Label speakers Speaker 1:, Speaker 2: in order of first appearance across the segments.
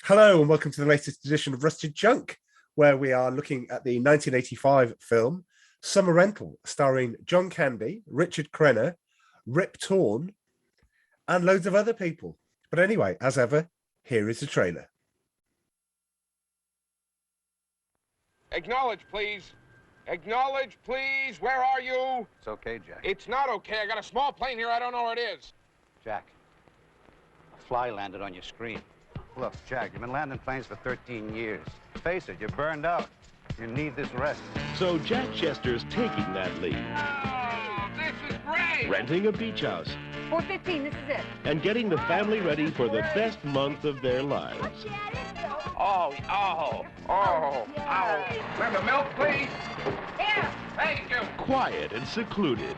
Speaker 1: Hello and welcome to the latest edition of Rusted Junk, where we are looking at the 1985 film Summer Rental, starring John Candy, Richard Crenna, Richthorne, and loads of other people. But anyway, as ever, here is the trailer.
Speaker 2: Acknowledge, please. Acknowledge, please. Where are you?
Speaker 3: It's okay, Jack.
Speaker 2: It's not okay. I got a small plane here. I don't know where it is.
Speaker 3: Jack, a fly landed on your screen. Look, Jack, you've been landing planes for 13 years. Face it, you're burned out. You need this rest.
Speaker 4: So Jack Chester's taking that lead.
Speaker 2: Oh, this is great.
Speaker 4: Renting a beach house.
Speaker 5: 4:15, this is it.
Speaker 4: And getting the family ready for the best month of their lives.
Speaker 2: Oh. Remember the milk, please?
Speaker 5: Here.
Speaker 2: Thank you.
Speaker 4: Quiet and secluded.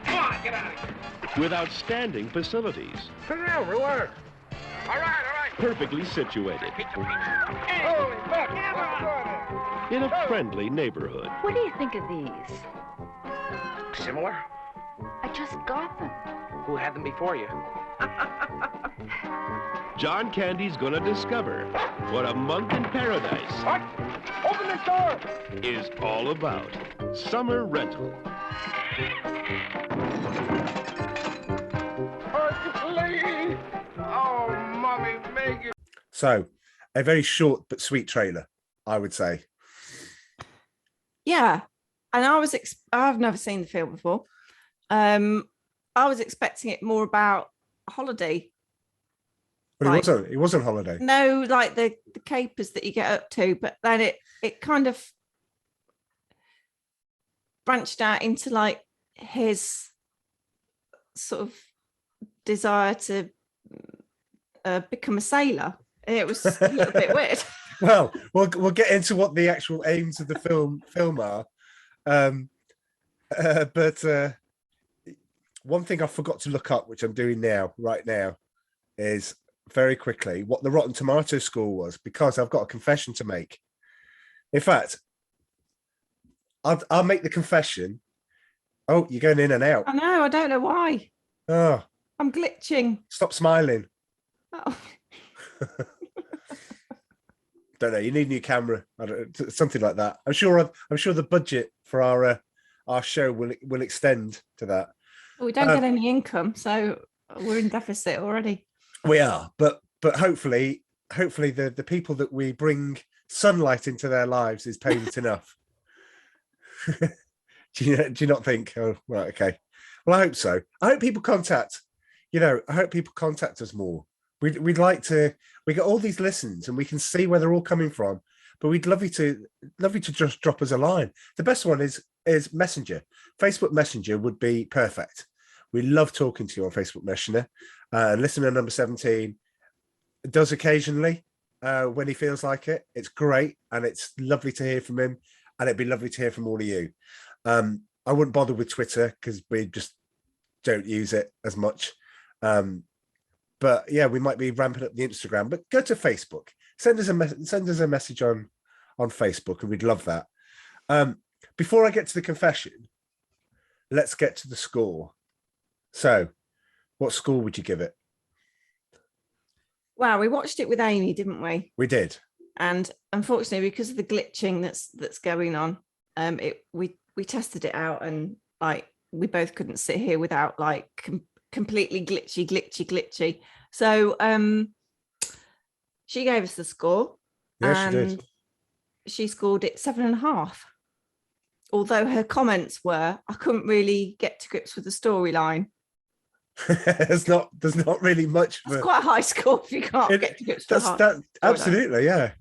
Speaker 2: Come on, get out of here.
Speaker 4: With outstanding facilities.
Speaker 2: Sit down, relax. All right.
Speaker 4: Perfectly situated.
Speaker 2: Holy fuck.
Speaker 4: In a friendly neighborhood.
Speaker 5: What do you think of these?
Speaker 2: Similar?
Speaker 5: I just got them.
Speaker 2: Who had them before you?
Speaker 4: John Candy's gonna discover what a month in paradise
Speaker 2: What? Open the door.
Speaker 4: is all about. Summer Rental.
Speaker 2: Please. Oh, Mommy, make it.
Speaker 1: So, a very short but sweet trailer, I would say.
Speaker 6: Yeah, and I've never seen the film before. I was expecting it more about holiday.
Speaker 1: But
Speaker 6: Like-
Speaker 1: it wasn't holiday.
Speaker 6: No, like the capers that you get up to, but then it kind of branched out into like his sort of desire to become a sailor. It was a little bit weird.
Speaker 1: Well, we'll get into what the actual aims of the film are. But one thing I forgot to look up, which I'm doing right now, is very quickly what the Rotten Tomato score was, because I've got a confession to make. In fact, I'll make the confession. Oh, you're going in and out.
Speaker 6: I know. I don't know why.
Speaker 1: Oh,
Speaker 6: I'm glitching.
Speaker 1: stop smiling.
Speaker 6: Oh.
Speaker 1: Don't know. You need a new camera, something like that. I'm sure the budget for our show will extend to that.
Speaker 6: We don't get any income, so we're in deficit already.
Speaker 1: We are, but hopefully the people that we bring sunlight into their lives is payment enough. Do you not think? Oh, right, okay. Well, I hope so. I hope people contact us more. We'd like to. We get all these listens, and we can see where they're all coming from. But we'd love you to just drop us a line. The best one is Messenger. Facebook Messenger would be perfect. We love talking to you on Facebook Messenger. And listener number 17 does occasionally when he feels like it. It's great, and it's lovely to hear from him. And it'd be lovely to hear from all of you. I wouldn't bother with Twitter because we just don't use it as much. But yeah, we might be ramping up the Instagram. But go to Facebook. Send us a message on Facebook, and we'd love that. Before I get to the confession, let's get to the score. So, what score would you give it?
Speaker 6: Wow, we watched it with Amy, didn't we?
Speaker 1: We did.
Speaker 6: And unfortunately, because of the glitching that's going on, we tested it out, and like we both couldn't sit here without like completely glitchy. So she gave us the score.
Speaker 1: Yeah, she did.
Speaker 6: She scored it 7.5. Although her comments were, I couldn't really get to grips with the storyline.
Speaker 1: there's not really much.
Speaker 6: It's quite a high score if you can't get to grips with
Speaker 1: that. Absolutely, yeah.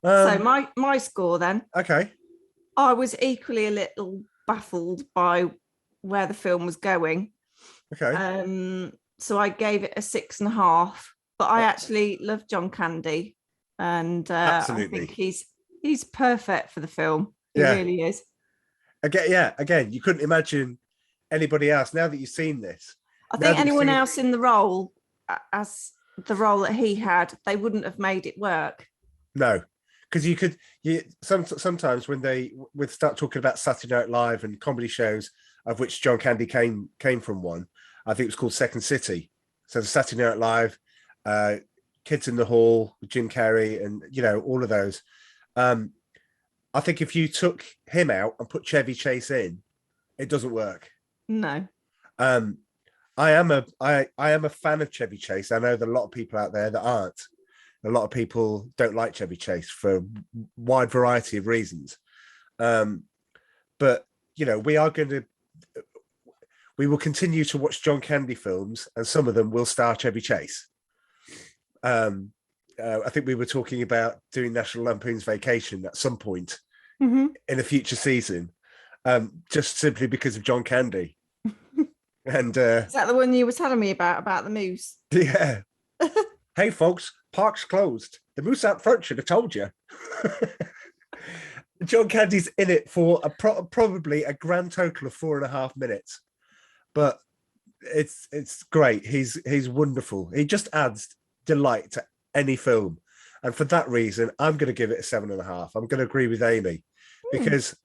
Speaker 6: So my score then.
Speaker 1: Okay.
Speaker 6: I was equally a little baffled by where the film was going.
Speaker 1: Okay.
Speaker 6: So I gave it a 6.5. But I actually love John Candy, and I think he's perfect for the film. He really is.
Speaker 1: Again, you couldn't imagine anybody else. Now that you've seen this,
Speaker 6: I think anyone else in the role, as the role that he had, they wouldn't have made it work.
Speaker 1: No, because sometimes when they would start talking about Saturday Night Live and comedy shows, of which John Candy came from one, I think it was called Second City. So the Saturday Night Live, Kids in the Hall with Jim Carrey, and all of those. I think if you took him out and put Chevy Chase in, it doesn't work.
Speaker 6: No.
Speaker 1: I am a fan of Chevy Chase. I know that a lot of people out there that aren't. A lot of people don't like Chevy Chase for a wide variety of reasons. But we will continue to watch John Candy films, and some of them will star Chevy Chase. I think we were talking about doing National Lampoon's Vacation at some point in a future season, just simply because of John Candy. And
Speaker 6: is that the one you were telling me about the moose?
Speaker 1: Yeah. Hey folks, park's closed. The moose out front should have told you. John Candy's in it for probably a grand total of 4.5 minutes, but it's great. He's wonderful. He just adds delight to any film, and for that reason, I'm going to give it a 7.5. I'm going to agree with Amy because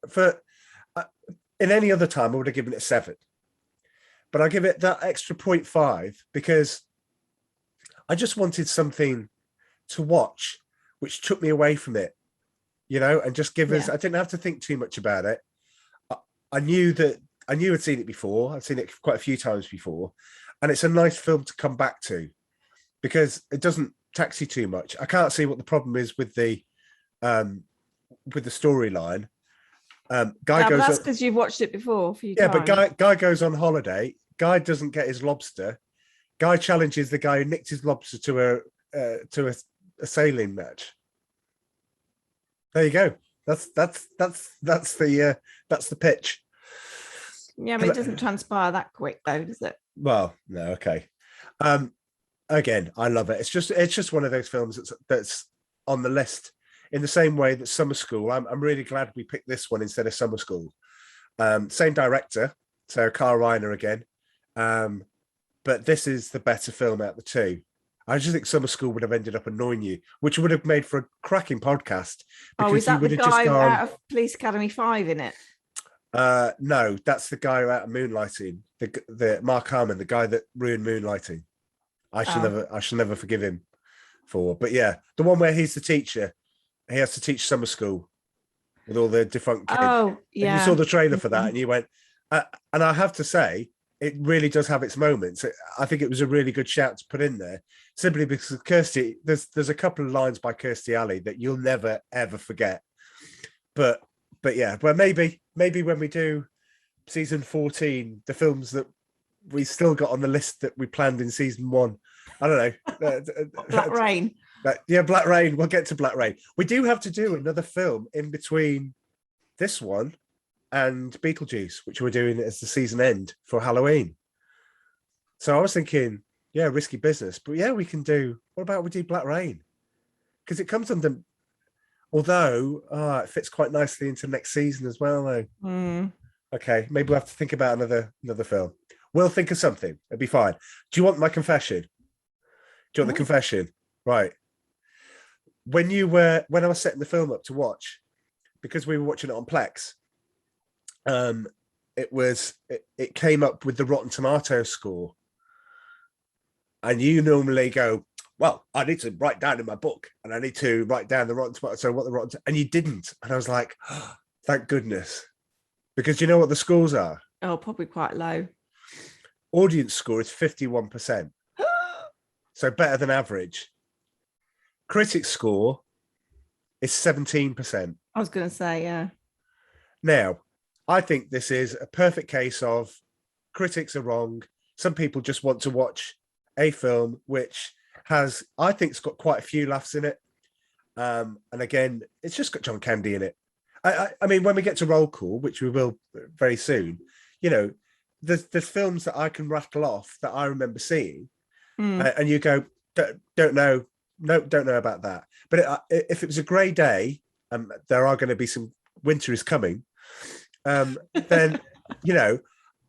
Speaker 1: for in any other time I would have given it a 7, but I give it that extra 0.5 because I just wanted something to watch which took me away from it, and just give us. I didn't have to think too much about it. I knew I'd seen it before. I'd seen it quite a few times before, and it's a nice film to come back to because it doesn't tax you too much. I can't see what the problem is with the storyline. Guy goes.
Speaker 6: That's because you've watched it before. A few
Speaker 1: times.
Speaker 6: But
Speaker 1: guy goes on holiday. Guy doesn't get his lobster. Guy challenges the guy who nicked his lobster to a sailing match. There you go. That's the pitch.
Speaker 6: Yeah, but it doesn't transpire that quick, though, does it?
Speaker 1: Well, no, okay. Again, I love it. It's just one of those films that's on the list in the same way that Summer School. I'm really glad we picked this one instead of Summer School. Same director, so Carl Reiner again. But this is the better film out of the two. I just think Summer School would have ended up annoying you, which would have made for a cracking podcast.
Speaker 6: Oh, is that the guy out of Police Academy 5 in it?
Speaker 1: No, that's the guy out of Moonlighting. The Mark Harmon, the guy that ruined Moonlighting. I shall never forgive him for. But yeah, the one where he's the teacher. He has to teach Summer School with all the defunct kids.
Speaker 6: Oh, yeah.
Speaker 1: And you saw the trailer for that, and you went. And I have to say, it really does have its moments. I think it was a really good shout to put in there, simply because Kirstie. There's a couple of lines by Kirstie Alley that you'll never ever forget. But yeah, well maybe when we do season 14, the films that we still got on the list that we planned in season 1, I don't know.
Speaker 6: Black Rain.
Speaker 1: Black Rain. We'll get to Black Rain. We do have to do another film in between this one and Beetlejuice, which we're doing as the season end for Halloween. So I was thinking, yeah, risky business, but yeah, we can do. What about we do Black Rain? Because it comes under. Although it fits quite nicely into next season as well, though. Okay, maybe we'll have to think about another film. We'll think of something. It'll be fine. Do you want my confession? Do you want the confession? Right. When I was setting the film up to watch, because we were watching it on Plex, it came up with the Rotten Tomatoes score, and you normally go, well, I need to write down in my book, and I need to write down the Rotten Tomatoes. So what the Rotten, and you didn't, and I was like, oh, thank goodness, because you know what the scores are?
Speaker 6: Oh, probably quite low.
Speaker 1: Audience score is 51%, so better than average. Critic score is 17%.
Speaker 6: I was going to say, yeah.
Speaker 1: Now, I think this is a perfect case of critics are wrong. Some people just want to watch a film which has, I think, it's got quite a few laughs in it. And again, it's just got John Candy in it. I mean, when we get to roll call, which we will very soon, there's films that I can rattle off that I remember seeing, and you go, don't know about that. But if it was a grey day, there are going to be some winter is coming. Then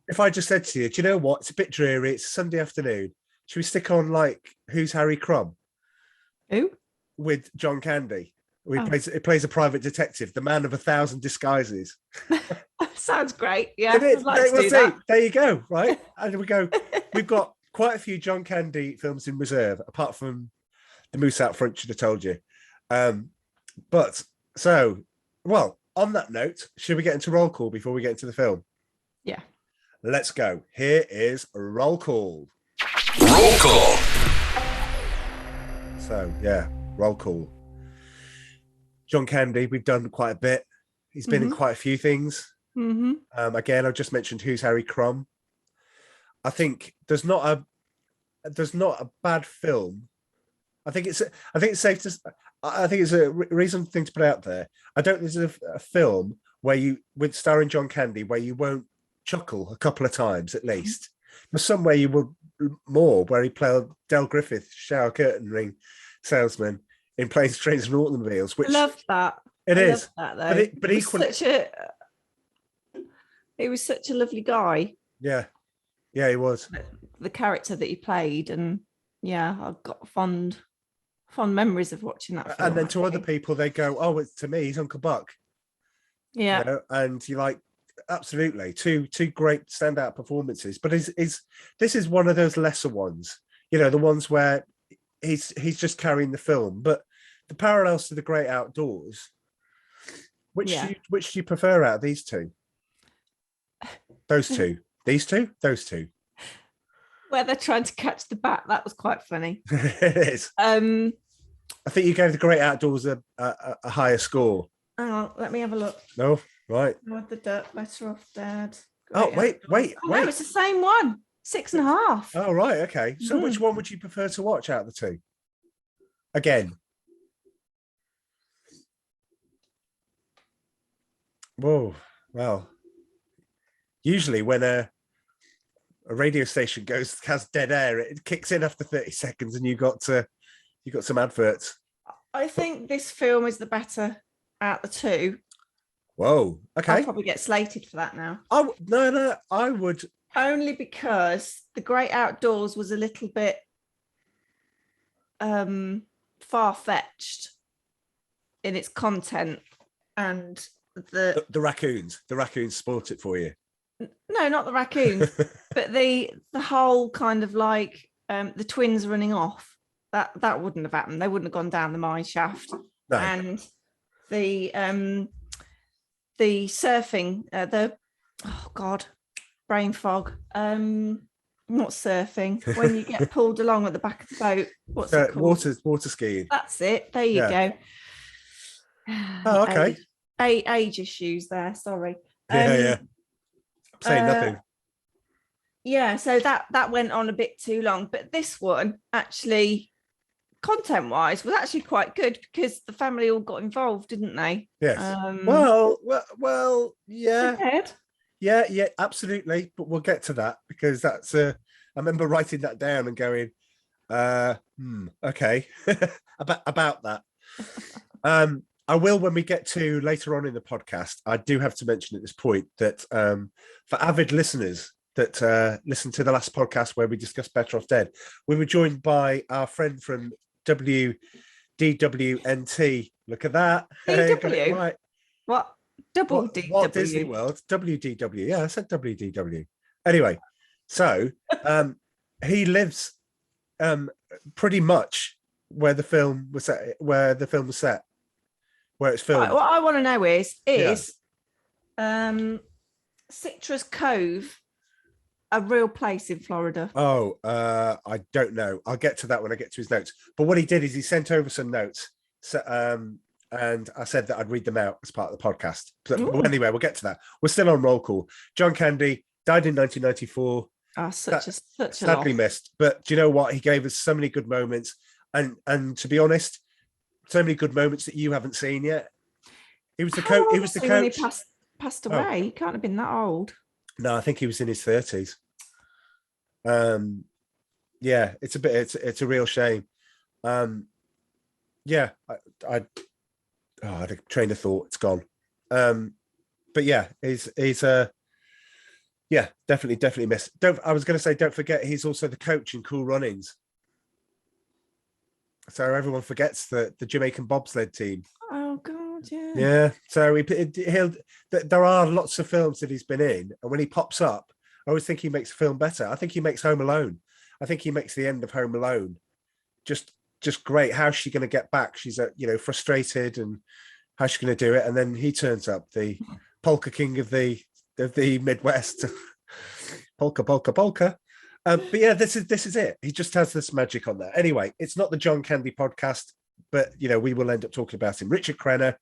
Speaker 1: if I just said to you, do you know what? It's a bit dreary. It's a Sunday afternoon. Should we stick on Who's Harry Crumb?
Speaker 6: Who?
Speaker 1: With John Candy. He plays a private detective, the man of 1,000 disguises.
Speaker 6: Sounds great. Yeah,
Speaker 1: There you go. Right, and we go. We've got quite a few John Candy films in reserve, apart from The Moose Out Front. Should have told you. But so, well, on that note, should we get into roll call before we get into the film?
Speaker 6: Yeah.
Speaker 1: Let's go. Here is a roll call.
Speaker 7: Roll call.
Speaker 1: So yeah, roll call. John Candy, we've done quite a bit. He's been in quite a few things. Again, I've just mentioned Who's Harry Crumb. I think there's not a bad film. I think it's safe to. I think it's a reasonable thing to put out there. I don't think there's a film where you, with starring John Candy, where you won't chuckle a couple of times at least. There's somewhere you will more, where he played Del Griffith, shower curtain ring salesman in Planes, Trains and Automobiles. Which
Speaker 6: I love that.
Speaker 1: It is.
Speaker 6: Love that, though.
Speaker 1: But equally,
Speaker 6: he was such a lovely guy.
Speaker 1: Yeah, he was.
Speaker 6: The character that he played, and yeah, I've got fond memories of watching that film.
Speaker 1: And then to other people, they go, "Oh, it's to me, he's Uncle Buck."
Speaker 6: Yeah,
Speaker 1: you know? And you like, absolutely, two great standout performances. But this is one of those lesser ones, you know, the ones where he's just carrying the film. But the parallels to The Great Outdoors, which do you prefer out of these two? Those two, these two, those two.
Speaker 6: Where they're trying to catch the bat, that was quite funny.
Speaker 1: It is. I think you gave The Great Outdoors a higher score.
Speaker 6: Hang on, let me have a look.
Speaker 1: No, right.
Speaker 6: With the dirt, Better Off Dead.
Speaker 1: Wait.
Speaker 6: No, it's the same one. 6.5.
Speaker 1: Oh, right, okay. So which one would you prefer to watch out of the two? Again. Whoa, well. Usually when a radio station has dead air, it kicks in after 30 seconds and you got some adverts.
Speaker 6: I think this film is the better out the two.
Speaker 1: Whoa, okay.
Speaker 6: I'll probably get slated for that now.
Speaker 1: Oh no, I would.
Speaker 6: Only because The Great Outdoors was a little bit far-fetched in its content, and the
Speaker 1: raccoons spoilt it for you.
Speaker 6: No, not the raccoons, but the whole kind of like the twins running off. That wouldn't have happened. They wouldn't have gone down the mine shaft.
Speaker 1: No.
Speaker 6: And the surfing, brain fog. Not surfing. When you get pulled along at the back of the boat, what's it called?
Speaker 1: Water skiing.
Speaker 6: That's it. There you go.
Speaker 1: Oh, okay.
Speaker 6: Age issues there. Sorry.
Speaker 1: Yeah. I'm saying nothing.
Speaker 6: Yeah, so that went on a bit too long, but this one actually, content-wise, was actually quite good because the family all got involved, didn't they?
Speaker 1: Yes. Well, yeah. Yeah, absolutely. But we'll get to that because that's I remember writing that down and going, okay, about that. I will when we get to later on in the podcast. I do have to mention at this point that for avid listeners that listened to the last podcast where we discussed Better Off Dead, we were joined by our friend from WDWNT. Look at that.
Speaker 6: DW?
Speaker 1: Right.
Speaker 6: What? DW?
Speaker 1: Walt Disney World. WDW. Yeah, I said WDW. Anyway, so he lives pretty much where the film was set, where it's filmed.
Speaker 6: What I want to know is Citrus Cove a real place in Florida?
Speaker 1: Oh, I don't know. I'll get to that when I get to his notes. But what he did is he sent over some notes. So, and I said that I'd read them out as part of the podcast. But anyway, we'll get to that. We're still on roll call. John Candy died in 1994.
Speaker 6: Such a
Speaker 1: sadly
Speaker 6: loss.
Speaker 1: missed. But do you know what? He gave us so many good moments. And to be honest, so many good moments that you haven't seen yet. He was the coach. He was the
Speaker 6: When he
Speaker 1: coach.
Speaker 6: passed away. He can't have been that old.
Speaker 1: No, I think he was in his 30s. Yeah, it's a real shame. Yeah, I had a train of thought. It's gone. But yeah, he's definitely missed. I was going to say, don't forget, he's also the coach in Cool Runnings. So everyone forgets the Jamaican bobsled team.
Speaker 6: Oh God, yeah.
Speaker 1: Yeah. So there are lots of films that he's been in, and when he pops up, I always think he makes a film better. I think he makes Home Alone. I think he makes the end of Home Alone just great. How's she going to get back? She's frustrated, and how's she going to do it? And then he turns up, the polka king of the Midwest, polka polka polka. But yeah, this is it. He just has this magic on there. Anyway, it's not the John Candy podcast, but we will end up talking about him. Richard Crenna.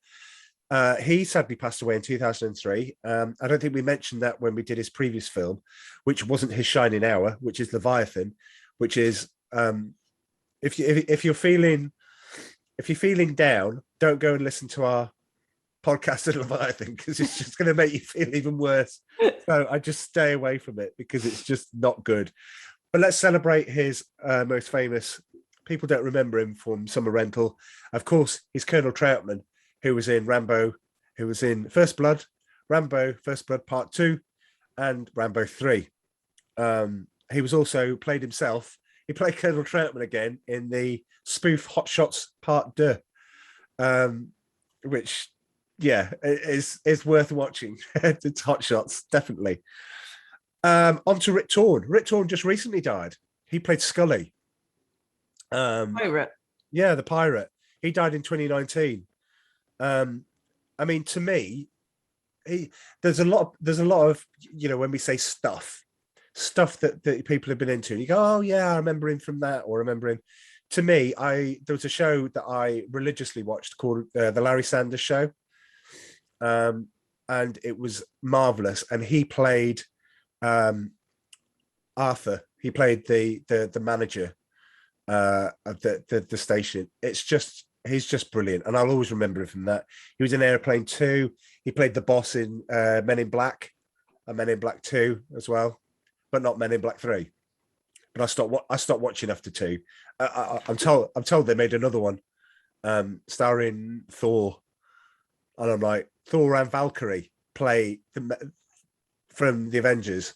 Speaker 1: He sadly passed away in 2003. I don't think we mentioned that when we did his previous film, which wasn't his shining hour, which is Leviathan, which is if you're feeling down, don't go and listen to our podcast at Leviathan, because it's just going to make you feel even worse. So I just stay away from it because it's just not good. But let's celebrate his most famous. People don't remember him from Summer Rental. Of course, he's Colonel Troutman, who was in Rambo, who was in First Blood, Rambo, First Blood Part 2, and Rambo 3. He was also played himself. He played Colonel Troutman again in the spoof Hot Shots Part 2, which, is worth watching. It's Hot Shots, definitely. On to Richthorne. Richthorne just recently died. He played Scully.
Speaker 6: Pirate.
Speaker 1: Yeah, the pirate. He died in 2019. I mean, to me, there's a lot of when we say stuff that people have been into, and you go, oh yeah, I remember him from that, or remember him. To me, there was a show that I religiously watched called the Larry Sanders Show, and it was marvelous. And he played Arthur. He played the manager of the station. He's just brilliant, and I'll always remember him from that. He was in Airplane 2. He played the boss in Men in Black, and Men in Black 2 as well, but not Men in Black 3. But I stopped watching after 2. I'm told they made another one starring Thor, and I'm like, Thor and Valkyrie play from the Avengers,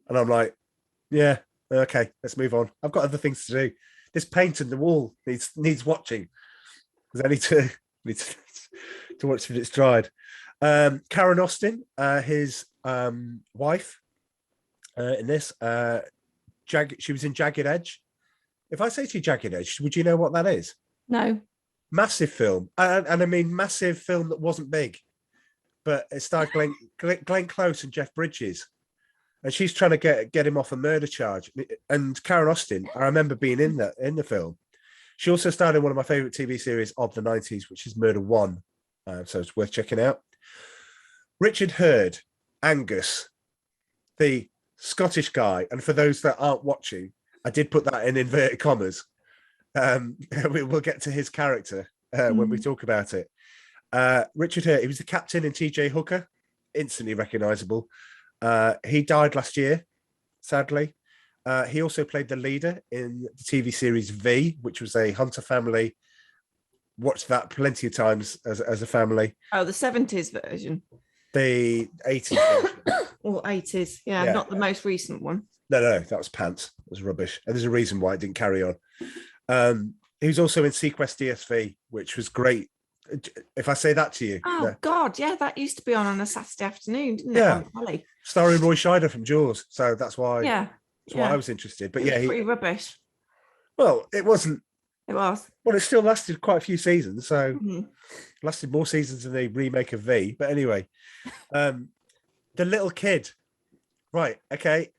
Speaker 1: and I'm like, yeah, okay, let's move on. I've got other things to do. This paint in the wall needs watching. I need to watch it. It's dried. Karen Austin, his wife, in this, she was in Jagged Edge. If I say to you Jagged Edge, would you know what that is?
Speaker 6: No.
Speaker 1: Massive film, and I mean massive film that wasn't big, but it starred Glenn Close and Jeff Bridges, and she's trying to get him off a murder charge. And Karen Austin, I remember being in the film. She also starred in one of my favorite TV series of the 90s, which is Murder One. So it's worth checking out. Richard Hurd, Angus, the Scottish guy. And for those that aren't watching, I did put that in inverted commas. We'll get to his character when we talk about it. Richard Hurd, he was the captain in TJ Hooker, instantly recognizable. He died last year, sadly. He also played the leader in the TV series V, which was a Hunter family. Watched that plenty of times as a family.
Speaker 6: Oh, the 70s version.
Speaker 1: The 80s version.
Speaker 6: Or 80s, yeah, not the most recent one.
Speaker 1: No, that was pants. It was rubbish. And there's a reason why it didn't carry on. He was also in Sequest DSV, which was great. If I say that to you.
Speaker 6: Oh, God, yeah, that used to be on a Saturday afternoon, didn't it?
Speaker 1: Yeah.
Speaker 6: On
Speaker 1: starring Roy Scheider from Jaws. So that's why.
Speaker 6: Yeah.
Speaker 1: That's why I was interested. But yeah,
Speaker 6: pretty rubbish.
Speaker 1: Well, it wasn't.
Speaker 6: It was.
Speaker 1: Well, it still lasted quite a few seasons. So lasted more seasons than the remake of V. But anyway, the little kid. Right. Okay.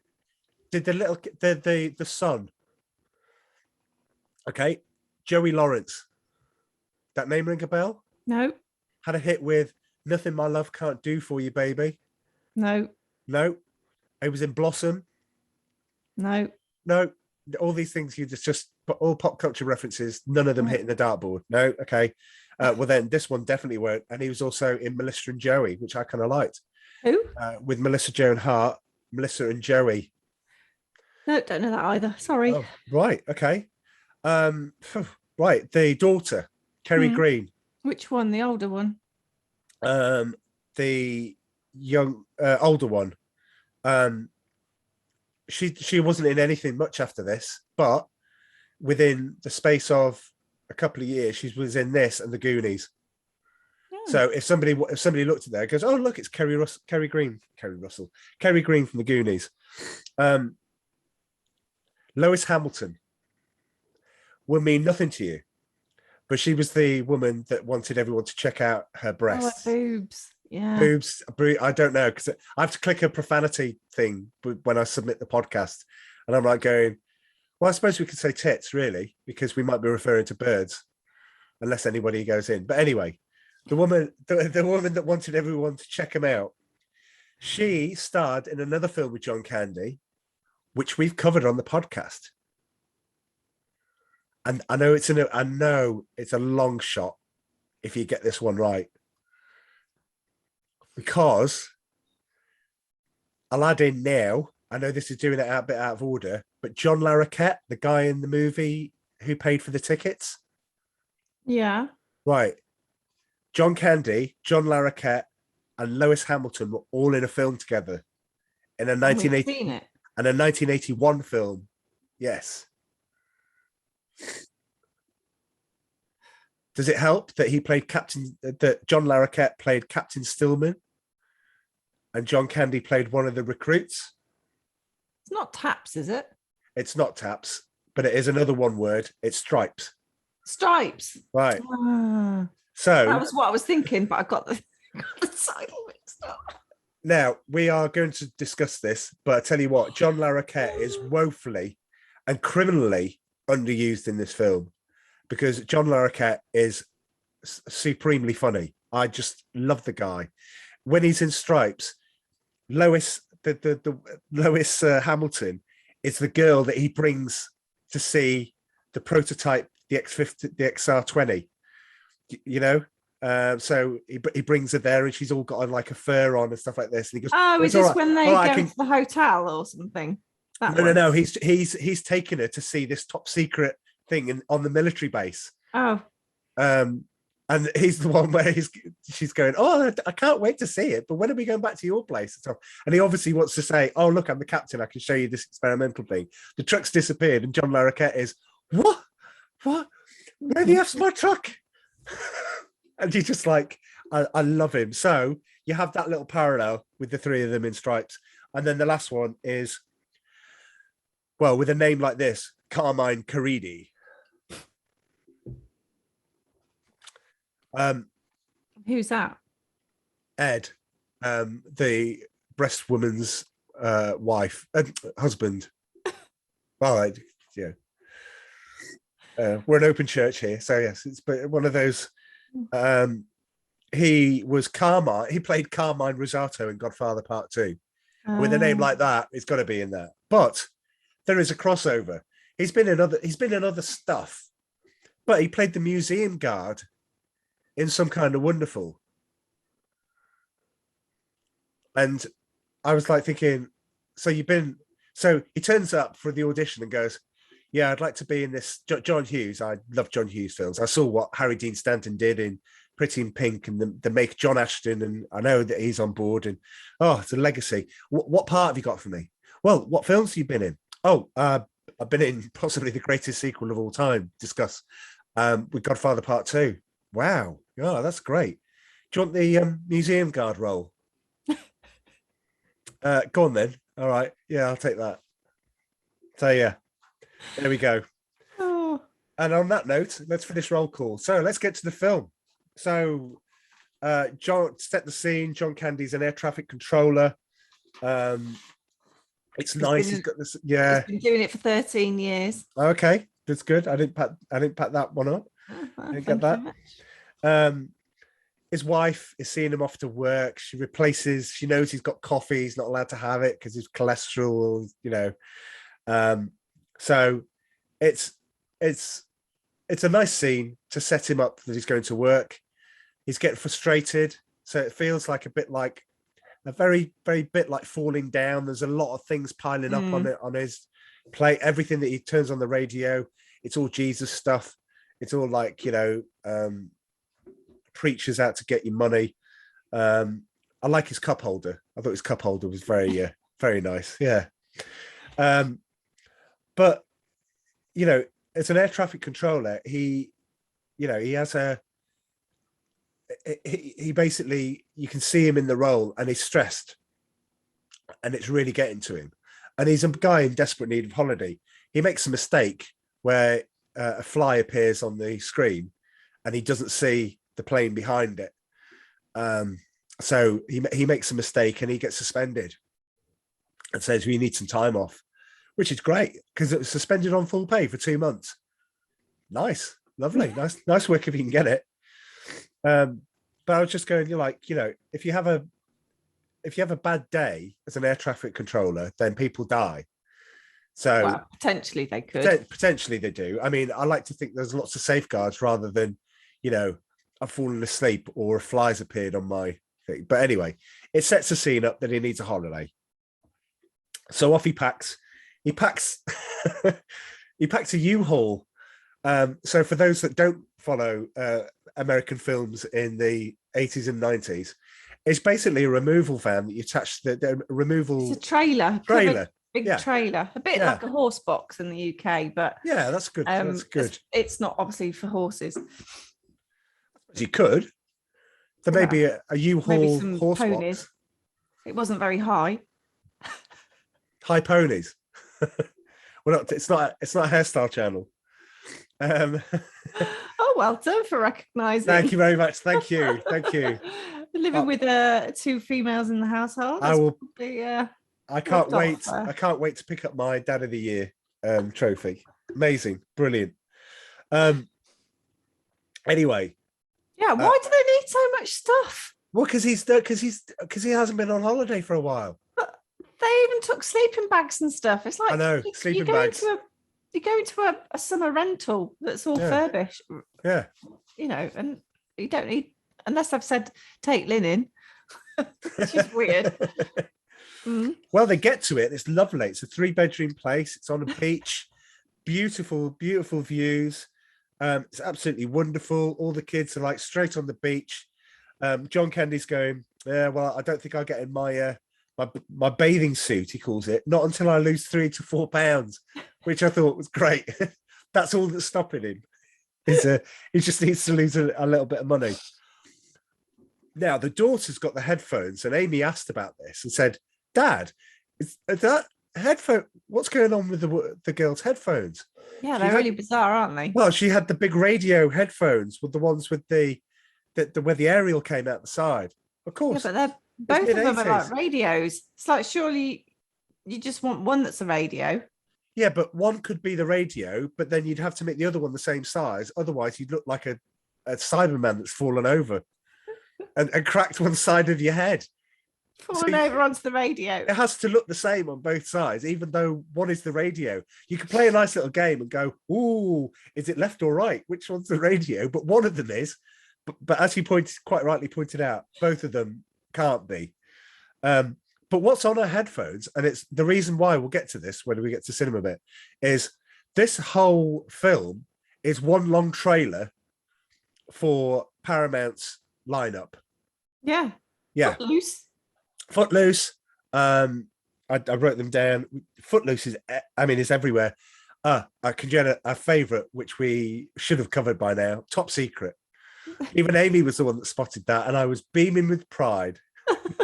Speaker 1: Did the son. Okay. Joey Lawrence. That name ring a bell?
Speaker 6: No.
Speaker 1: Had a hit with Nothing My Love Can't Do For You, Baby.
Speaker 6: No.
Speaker 1: He was in Blossom.
Speaker 6: No.
Speaker 1: All these things you just all pop culture references, none of them hitting the dartboard. No, okay. Well then this one definitely won't. And he was also in Melissa and Joey, which I kind of liked.
Speaker 6: Who?
Speaker 1: With Melissa Joan Hart, Melissa and Joey.
Speaker 6: No, don't know that either. Sorry.
Speaker 1: Oh, right, okay. Right, the daughter, Kerry Green.
Speaker 6: Which one? The older one?
Speaker 1: The young older one. She wasn't in anything much after this, but within the space of a couple of years, she was in this and the Goonies. So if somebody looked at that and goes, oh look, it's Kerry Green from the Goonies. Lois Hamilton will mean nothing to you, but she was the woman that wanted everyone to check out her
Speaker 6: Oh, her
Speaker 1: breasts.
Speaker 6: boobs. Yeah.
Speaker 1: Boobs. I don't know, because I have to click a profanity thing when I submit the podcast, and I'm like going, well, I suppose we could say tits, really, because we might be referring to birds, unless anybody goes in. But anyway, the woman that wanted everyone to check him out, she starred in another film with John Candy, which we've covered on the podcast. And I know it's a long shot if you get this one right, because I'll add in now. I know this is doing it a bit out of order, but John Larroquette, the guy in the movie who paid for the tickets,
Speaker 6: Yeah.
Speaker 1: right? John Candy, John Larroquette, and Lois Hamilton were all in a film together in a
Speaker 6: And we've
Speaker 1: 1980
Speaker 6: seen it.
Speaker 1: and a 1981 film. Yes. Does it help that that John Larroquette played Captain Stillman and John Candy played one of the recruits?
Speaker 6: It's not taps, is it?
Speaker 1: It's not taps, but it is another one word. It's stripes.
Speaker 6: Stripes.
Speaker 1: Right.
Speaker 6: Ah,
Speaker 1: So
Speaker 6: that was what I was thinking, but I got the title mixed up.
Speaker 1: now we are going to discuss this, but I tell you what, John Larroquette is woefully and criminally underused in this film, because John Larroquette is supremely funny. I just love the guy. When he's in Stripes, Lois, the Lois Hamilton is the girl that he brings to see the prototype, the X50, the XR20. You know, so he brings her there, and she's all got like a fur on and stuff like this. And he goes,
Speaker 6: Oh, is
Speaker 1: "It's all
Speaker 6: this
Speaker 1: right.
Speaker 6: when they
Speaker 1: All right,
Speaker 6: go to the hotel or something? That
Speaker 1: No.
Speaker 6: one?
Speaker 1: He's taken her to see this top secret thing on the military base.
Speaker 6: Oh,
Speaker 1: And he's the one where she's going, oh, I can't wait to see it, but when are we going back to your place? And he obviously wants to say, oh, look, I'm the captain, I can show you this experimental thing. The truck's disappeared, and John Larroquette is, what? Where the F's my truck? And he's just like, I love him. So you have that little parallel with the three of them in Stripes. And then the last one is, well, with a name like this, Carmine Caridi.
Speaker 6: who's that?
Speaker 1: Ed, the breast woman's husband. All right, yeah. We're an open church here, so yes, it's one of those. He was Carmine. He played Carmine Rosato in Godfather Part 2. With a name like that, it's got to be in there. But there is a crossover. He's been in other stuff, but he played the museum guard in Some Kind of Wonderful. And I was like thinking, so he turns up for the audition and goes, yeah, I'd like to be in this. John Hughes. I love John Hughes films. I saw what Harry Dean Stanton did in Pretty in Pink and the make John Ashton, and I know that he's on board, and it's a legacy. What part have you got for me? Well, what films have you been in? Oh, I've been in possibly the greatest sequel of all time. Discuss with Godfather Part 2. Wow. Oh, that's great. Do you want the museum guard role? Go on then. All right. Yeah, I'll take that. So yeah, there we go.
Speaker 6: Oh.
Speaker 1: And on that note, let's finish roll call. So let's get to the film. So John, set the scene. John Candy's an air traffic controller. It's nice. He's got this. Yeah.
Speaker 6: He's been doing it for 13 years.
Speaker 1: Okay, that's good. I didn't pat that one up.
Speaker 6: Oh,
Speaker 1: Didn't get that. His wife is seeing him off to work. She knows he's got coffee. He's not allowed to have it because his cholesterol, you know. So it's a nice scene to set him up that he's going to work. He's getting frustrated. So it feels like a very, very bit like falling down. There's a lot of things piling up on his plate. Everything that he turns on the radio, it's all Jesus stuff. It's all like, you know, preachers out to get you money. I like his cup holder. I thought his cup holder was very, very nice. Yeah. But, you know, as an air traffic controller, he basically, you can see him in the role and he's stressed and it's really getting to him. and he's a guy in desperate need of holiday. He makes a mistake where a fly appears on the screen, and he doesn't see the plane behind it. So he makes a mistake and he gets suspended, and says we need some time off, which is great because it was suspended on full pay for 2 months. Nice, lovely, nice work if you can get it. But I was just going, you're like, you know, if you have a bad day as an air traffic controller, then people die. So
Speaker 6: Well, potentially they could.
Speaker 1: Potentially they do. I mean, I like to think there's lots of safeguards rather than, you know, I've fallen asleep or a fly's appeared on my thing. But anyway, it sets the scene up that he needs a holiday. So off he packs. He packs a U-Haul. So for those that don't follow American films in the 80s and 90s, it's basically a removal van that you attach the removal.
Speaker 6: It's a trailer. Big
Speaker 1: Yeah.
Speaker 6: trailer, a bit
Speaker 1: Yeah.
Speaker 6: like a horse box in the UK, but
Speaker 1: Yeah, that's good. That's good.
Speaker 6: It's not obviously for horses.
Speaker 1: You could. There may be a
Speaker 6: Maybe
Speaker 1: U-Haul
Speaker 6: some
Speaker 1: horse
Speaker 6: ponies.
Speaker 1: box.
Speaker 6: It wasn't very high.
Speaker 1: High ponies. It's not a hairstyle channel.
Speaker 6: Oh, well done for recognising.
Speaker 1: Thank you very much. Thank you.
Speaker 6: Living with two females in the household.
Speaker 1: I will.
Speaker 6: Probably,
Speaker 1: I can't
Speaker 6: Looked
Speaker 1: wait.
Speaker 6: off,
Speaker 1: I can't wait to pick up my Dad of the Year trophy. Amazing, brilliant. Anyway.
Speaker 6: yeah. Why do they need so much stuff?
Speaker 1: Well, because he hasn't been on holiday for a while.
Speaker 6: But they even took sleeping bags and stuff. It's like
Speaker 1: I know, sleeping bags.
Speaker 6: You go into a summer rental that's all furbished.
Speaker 1: Yeah.
Speaker 6: You know, and you don't need, unless I've said take linen, which is weird.
Speaker 1: Well, they get to it. It's lovely. It's a 3-bedroom place. It's on a beach. Beautiful, beautiful views. It's absolutely wonderful. All the kids are like straight on the beach. John Candy's going, yeah, well, I don't think I'll get in my my bathing suit, he calls it, not until I lose 3 to 4 pounds, which I thought was great. That's all that's stopping him. He just needs to lose a little bit of money. Now, the daughter's got the headphones, and Amy asked about this and said, Dad, is that headphone? What's going on with the girl's headphones?
Speaker 6: Yeah, they're really bizarre, aren't they?
Speaker 1: Well, she had the big radio headphones with the ones with the where the aerial came out the side. Of course.
Speaker 6: Yeah, but both of them are
Speaker 1: mid-80s.
Speaker 6: like radios. It's like, surely you just want one that's a radio.
Speaker 1: Yeah, but one could be the radio, but then you'd have to make the other one the same size. Otherwise, you'd look like a Cyberman that's fallen over and cracked one side of your head.
Speaker 6: Falling over onto the radio.
Speaker 1: It has to look the same on both sides, even though one is the radio. You can play a nice little game and go, ooh, is it left or right? Which one's the radio? But one of them is. But as you quite rightly pointed out, both of them can't be. But what's on her headphones, and it's the reason why we'll get to this when we get to cinema bit, is this whole film is one long trailer for Paramount's lineup.
Speaker 6: Yeah.
Speaker 1: Yeah. Footloose. I wrote them down. Footloose is everywhere. A favorite, which we should have covered by now, Top Secret. Even Amy was the one that spotted that, and I was beaming with pride.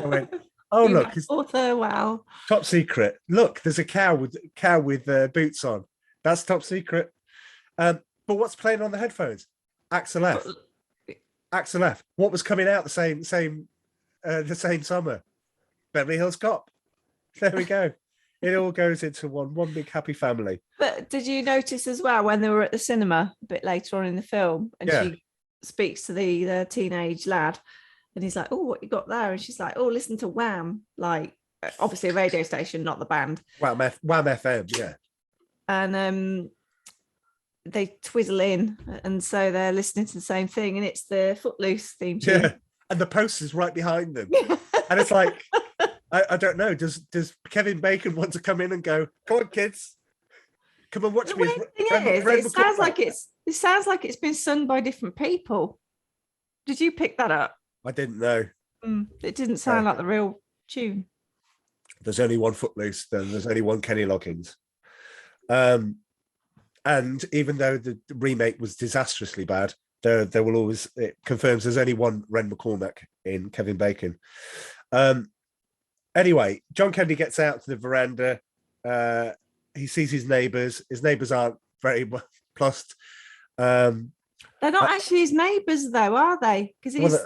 Speaker 1: I went, oh, look, it's
Speaker 6: author, wow.
Speaker 1: Top Secret. Look, there's a cow with boots on. That's Top Secret. But what's playing on the headphones? Axel F. Axel F. What was coming out the same summer? Beverly Hills Cop. There we go. It all goes into one big happy family.
Speaker 6: But did you notice as well when they were at the cinema a bit later on in the film, and she speaks to the teenage lad, and he's like, oh, what you got there? And she's like, oh, listen to Wham, like obviously a radio station, not the band.
Speaker 1: Wham FM, yeah.
Speaker 6: And they twizzle in, and so they're listening to the same thing, and it's the Footloose theme tune.
Speaker 1: Yeah, and the poster's right behind them. And it's like, I don't know, does Kevin Bacon want to come in and go, come on, kids, come and watch me?
Speaker 6: It sounds like it's been sung by different people. Did you pick that up?
Speaker 1: I didn't know.
Speaker 6: It didn't sound like the real tune.
Speaker 1: There's only one Footloose, then there's only one Kenny Loggins. And even though the remake was disastrously bad, there will always, it confirms there's only one Ren McCormack in Kevin Bacon. Anyway, John Candy gets out to the veranda. He sees his neighbours. His neighbours aren't very plussed. Um,
Speaker 6: They're not actually his neighbours, though, are they? Because
Speaker 1: well,
Speaker 6: he's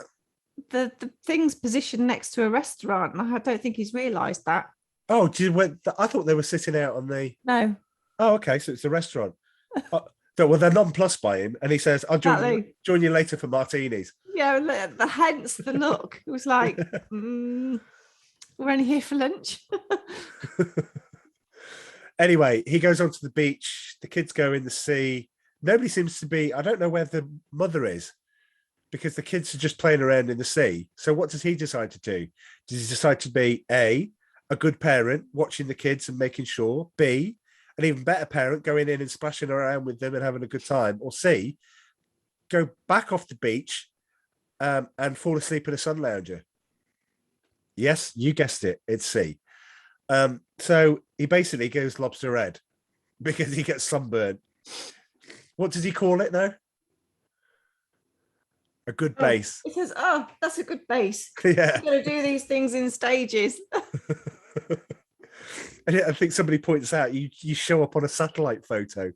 Speaker 6: the thing's positioned next to a restaurant, and I don't think he's realised that.
Speaker 1: oh, I thought they were sitting out on the.
Speaker 6: No,
Speaker 1: Oh, okay, so it's a restaurant. Well, they're nonplussed by him, and he says, "I'll
Speaker 6: Exactly.
Speaker 1: join you later for martinis."
Speaker 6: yeah, hence the look. It was like, we're only here for lunch.
Speaker 1: Anyway, he goes onto the beach. The kids go in the sea. Nobody seems to be. I don't know where the mother is, because the kids are just playing around in the sea. So what does he decide to do? Does he decide to be a good parent, watching the kids and making sure? B, an even better parent, going in and splashing around with them and having a good time? Or C, go back off the beach and fall asleep in a sun lounger? Yes, you guessed it. It's C. So he basically goes lobster red because he gets sunburned. What does he call it now? A good base.
Speaker 6: He says, "Oh, that's a good base.
Speaker 1: Yeah.
Speaker 6: We're going to do these things in stages."
Speaker 1: And I think somebody points out you show up on a satellite photo.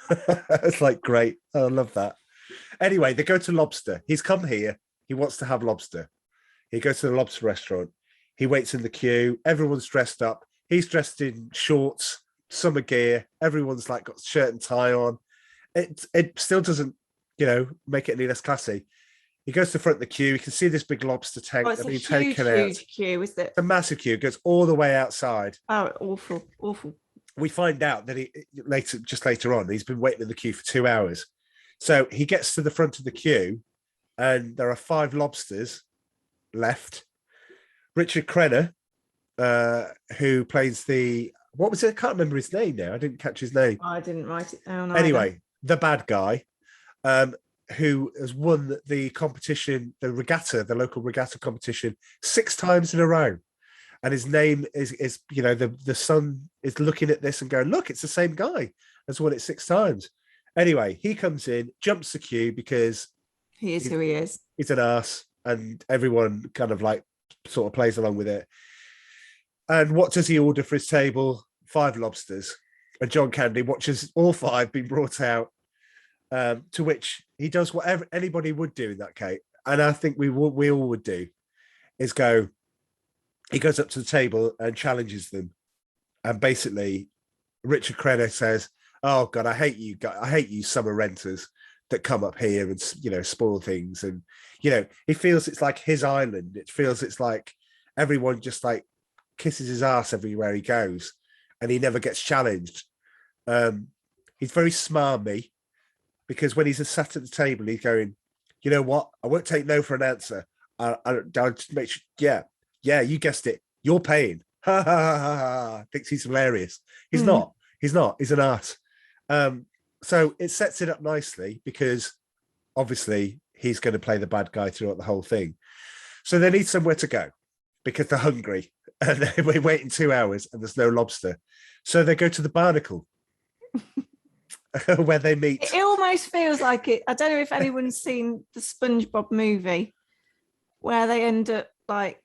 Speaker 1: It's like, great. I love that. Anyway, they go to lobster. He's come here. He wants to have lobster. He goes to the lobster restaurant. He waits in the queue. Everyone's dressed up. He's dressed in shorts, summer gear. Everyone's like got shirt and tie on. It still doesn't, make it any less classy. He goes to the front of the queue. You can see this big lobster tank
Speaker 6: It's a
Speaker 1: being taken out.
Speaker 6: huge queue, isn't it?
Speaker 1: It's a massive queue. It goes all the way outside.
Speaker 6: Oh, awful.
Speaker 1: We find out that just later on, he's been waiting in the queue for 2 hours. So he gets to the front of the queue, and there are 5 lobsters left. Richard Crenna, who plays what was it? I can't remember his name now. I didn't catch his name.
Speaker 6: I didn't write it down.
Speaker 1: Anyway, the bad guy, who has won the competition, the local regatta competition 6 times in a row. And his name is the son is looking at this and going, look, it's the same guy has won it 6 times. Anyway, he comes in, jumps the queue because
Speaker 6: he is who he is.
Speaker 1: He's an ass, and everyone kind of like sort of plays along with it. And what does he order for his table? 5 lobsters. And John Candy watches all 5 being brought out, to which he does whatever anybody would do in that case. And I think we all would do, is he goes up to the table and challenges them. And basically, Richard Crenna says, "Oh God, I hate you summer renters that come up here and spoil things." And he feels it's like his island. It feels it's like everyone just like kisses his ass everywhere he goes, and he never gets challenged. He's very smarmy, because when he's sat at the table, he's going, "You know what? I won't take no for an answer. I'll just make sure. Yeah, you guessed it. You're paying." Ha ha ha ha. Thinks he's hilarious. He's not. He's not. He's an ass. So it sets it up nicely, because obviously he's going to play the bad guy throughout the whole thing. So they need somewhere to go because they're hungry, and they're waiting 2 hours and there's no lobster. So they go to the Barnacle, where they meet.
Speaker 6: It almost feels like it. I don't know if anyone's seen the SpongeBob movie, where they end up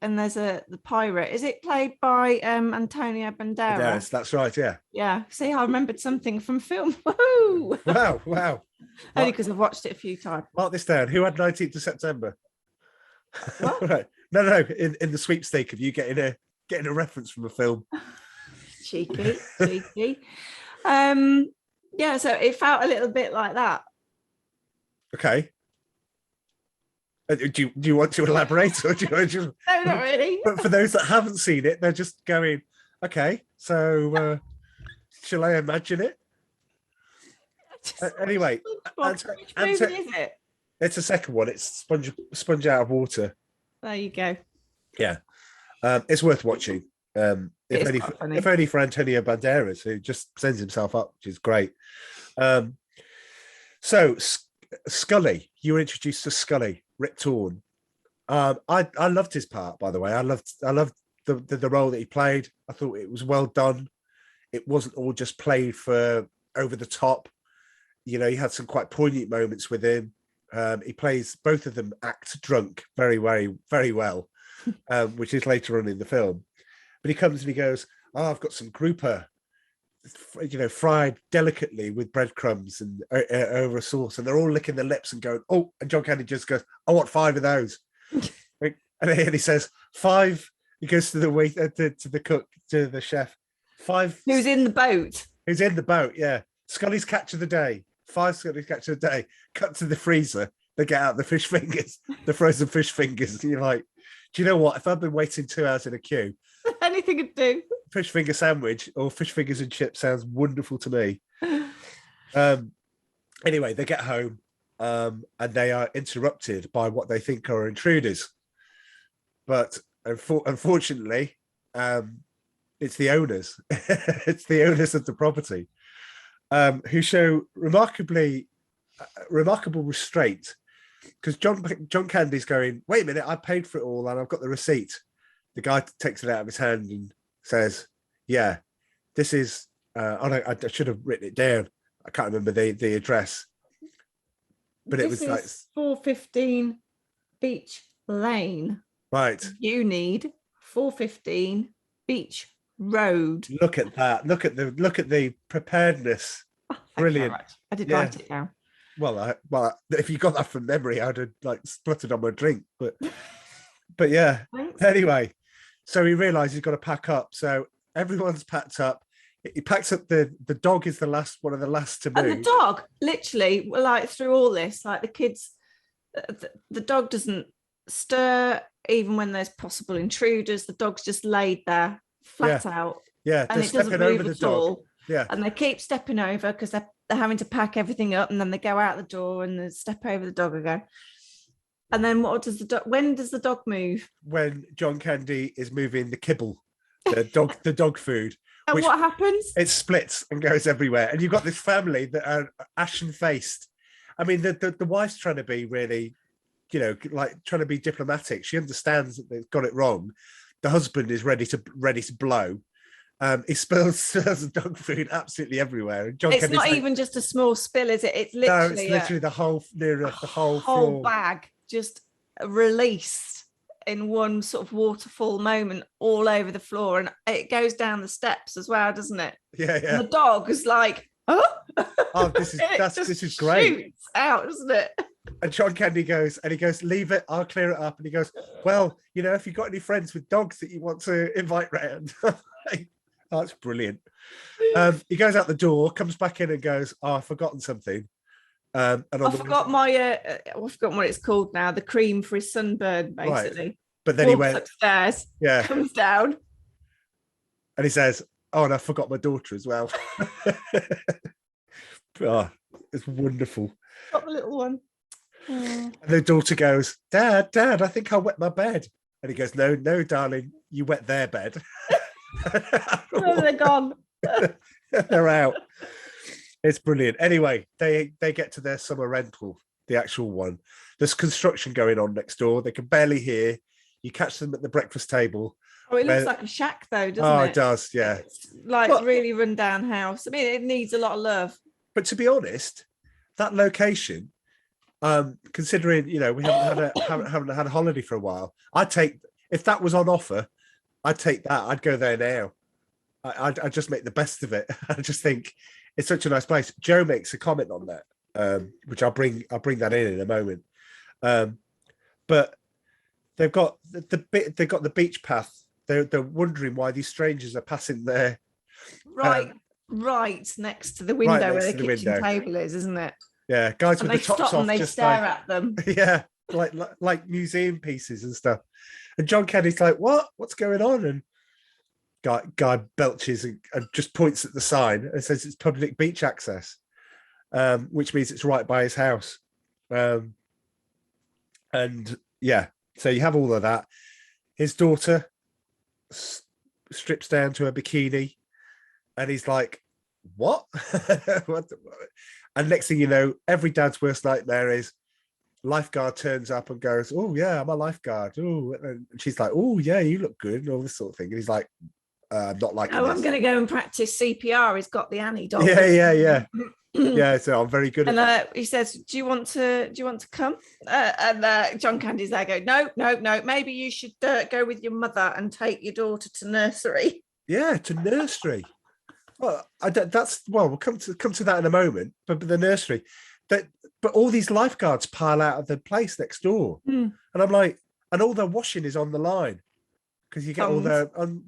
Speaker 6: and there's the pirate. Is it played by Antonio Banderas?
Speaker 1: Yes, that's right. Yeah.
Speaker 6: Yeah. See, I remembered something from film. Woo!
Speaker 1: Wow.
Speaker 6: Only because I've watched it a few times.
Speaker 1: Mark this down. Who had 19th of September?
Speaker 6: What?
Speaker 1: Right. No. In the sweepstake of you getting a reference from a film.
Speaker 6: Cheeky. Yeah, so it felt a little bit like that.
Speaker 1: Okay. Do you want to elaborate, or do you want to...
Speaker 6: No, not really.
Speaker 1: But for those that haven't seen it, they're just going, okay, so shall I imagine it? Anyway,
Speaker 6: Which movie is it?
Speaker 1: It's the second one. It's Sponge Out of Water.
Speaker 6: There you go.
Speaker 1: Yeah. It's worth watching. If only for Antonio Banderas, who just sends himself up, which is great. So Scully, you were introduced to Scully, Richthorne. I loved his part, by the way. I loved the role that he played. I thought it was well done. It wasn't all just played for over the top. He had some quite poignant moments with him. He plays, both of them act drunk very, very, very well, which is later on in the film. But he comes and he goes, "Oh, I've got some grouper. fried delicately with breadcrumbs and over a sauce, and they're all licking their lips and going, oh, and John Candy just goes, I want 5 of those. And then he says 5. He goes to the waiter, to the cook, to the chef. 5.
Speaker 6: Who's in the boat?
Speaker 1: Who's in the boat? Yeah. Scully's catch of the day. 5 Scully's catch of the day. Cut to the freezer. They get out the fish fingers, the frozen fish fingers. And you're like, do you know what? If I've been waiting 2 hours in a queue,
Speaker 6: Anything could do.
Speaker 1: fish finger sandwich or fish fingers and chips sounds wonderful to me. Anyway, they get home and they are interrupted by what they think are intruders. But unfortunately, it's the owners. It's the owners of the property who show remarkable restraint, because John Candy's going, wait a minute, I paid for it all and I've got the receipt. The guy takes it out of his hand and says, yeah, this is, I should have written it down. I can't remember the address. But it was like
Speaker 6: 415 Beach Lane.
Speaker 1: Right.
Speaker 6: You need 415 Beach Road.
Speaker 1: Look at that. Look at the preparedness. Brilliant.
Speaker 6: I did write it down.
Speaker 1: Well, if you got that from memory, I'd have like spluttered on my drink. But yeah.
Speaker 6: Thanks.
Speaker 1: Anyway, so he realized he's got to pack up. So everyone's packed up. He packs up the dog is one of the last to move.
Speaker 6: And the dog, literally, like through all this, like the kids, the dog doesn't stir even when there's possible intruders. The dog's just laid there, flat out.
Speaker 1: Yeah,
Speaker 6: and it doesn't move at all.
Speaker 1: Yeah,
Speaker 6: and they keep stepping over because they're having to pack everything up, and then they go out the door and they step over the dog again. And then what does the dog? When does the dog move?
Speaker 1: When John Candy is moving the kibble, the dog food.
Speaker 6: And what happens?
Speaker 1: It splits and goes everywhere. And you've got this family that are ashen-faced. I mean, the wife's trying to be really, like trying to be diplomatic. She understands that they've got it wrong. The husband is ready to blow. He spills the dog food absolutely everywhere. And John
Speaker 6: It's
Speaker 1: Candy's
Speaker 6: not even just a small spill, is it? It's literally,
Speaker 1: the whole
Speaker 6: whole
Speaker 1: floor.
Speaker 6: bag just released in one sort of waterfall moment all over the floor, and it goes down the steps as well, doesn't it?
Speaker 1: Yeah.
Speaker 6: And the dog is like, oh,
Speaker 1: this is great.
Speaker 6: Shoots out, doesn't it?
Speaker 1: And John Candy goes, leave it, I'll clear it up. And he goes, well, if you've got any friends with dogs that you want to invite round. That's brilliant. He goes out the door, comes back in and goes, oh, I've forgotten something. And
Speaker 6: I forgot I've forgotten what it's called now. The cream for his sunburn, basically.
Speaker 1: Right. But then he went
Speaker 6: upstairs.
Speaker 1: Yeah.
Speaker 6: Comes down.
Speaker 1: And he says, oh, and I forgot my daughter as well. Oh, it's wonderful.
Speaker 6: Got the little one.
Speaker 1: And the daughter goes, Dad, I think I wet my bed. And he goes, no, darling, you wet their bed.
Speaker 6: Oh, they're gone.
Speaker 1: They're out. It's brilliant. Anyway, they get to their summer rental, the actual one. There's construction going on next door. They can barely hear. You catch them at the breakfast table.
Speaker 6: Oh, it looks like a shack, though, doesn't it?
Speaker 1: Oh, it does, yeah.
Speaker 6: It's like really run down house. I mean, it needs a lot of love.
Speaker 1: But to be honest, that location, considering we haven't had a holiday for a while, if that was on offer, I'd take that. I'd go there now. I'd just make the best of it. I just think it's such a nice place. Joe makes a comment on that, which I'll bring that in a moment. But they've got the beach path. They're wondering why these strangers are passing there.
Speaker 6: Right next to the window where the kitchen table is, isn't it?
Speaker 1: Yeah, guys
Speaker 6: and
Speaker 1: with the tops off.
Speaker 6: And they stare at them.
Speaker 1: Yeah, like museum pieces and stuff. And John Kenny's like, "What? What's going on?" And guy belches and just points at the sign and says it's public beach access, which means it's right by his house. And yeah, so you have all of that. His daughter strips down to a bikini, and he's like, "What?" And next thing you know, every dad's worst nightmare is lifeguard turns up and goes, "Oh yeah, I'm a lifeguard." Oh, and she's like, "Oh yeah, you look good," and all this sort of thing. And he's like, "I'm not liking this.
Speaker 6: I'm going to go and practice CPR." He's got the Annie doll.
Speaker 1: Yeah. Yeah, so I'm very good at that.
Speaker 6: He says, do you want to come? And John Candy's there going, no. Maybe you should go with your mother and take your daughter to nursery.
Speaker 1: Yeah, to nursery. Well, we'll come to that in a moment. But the nursery, but all these lifeguards pile out of the place next door,
Speaker 6: Hmm.
Speaker 1: and I'm like, and all their washing is on the line because you get all their and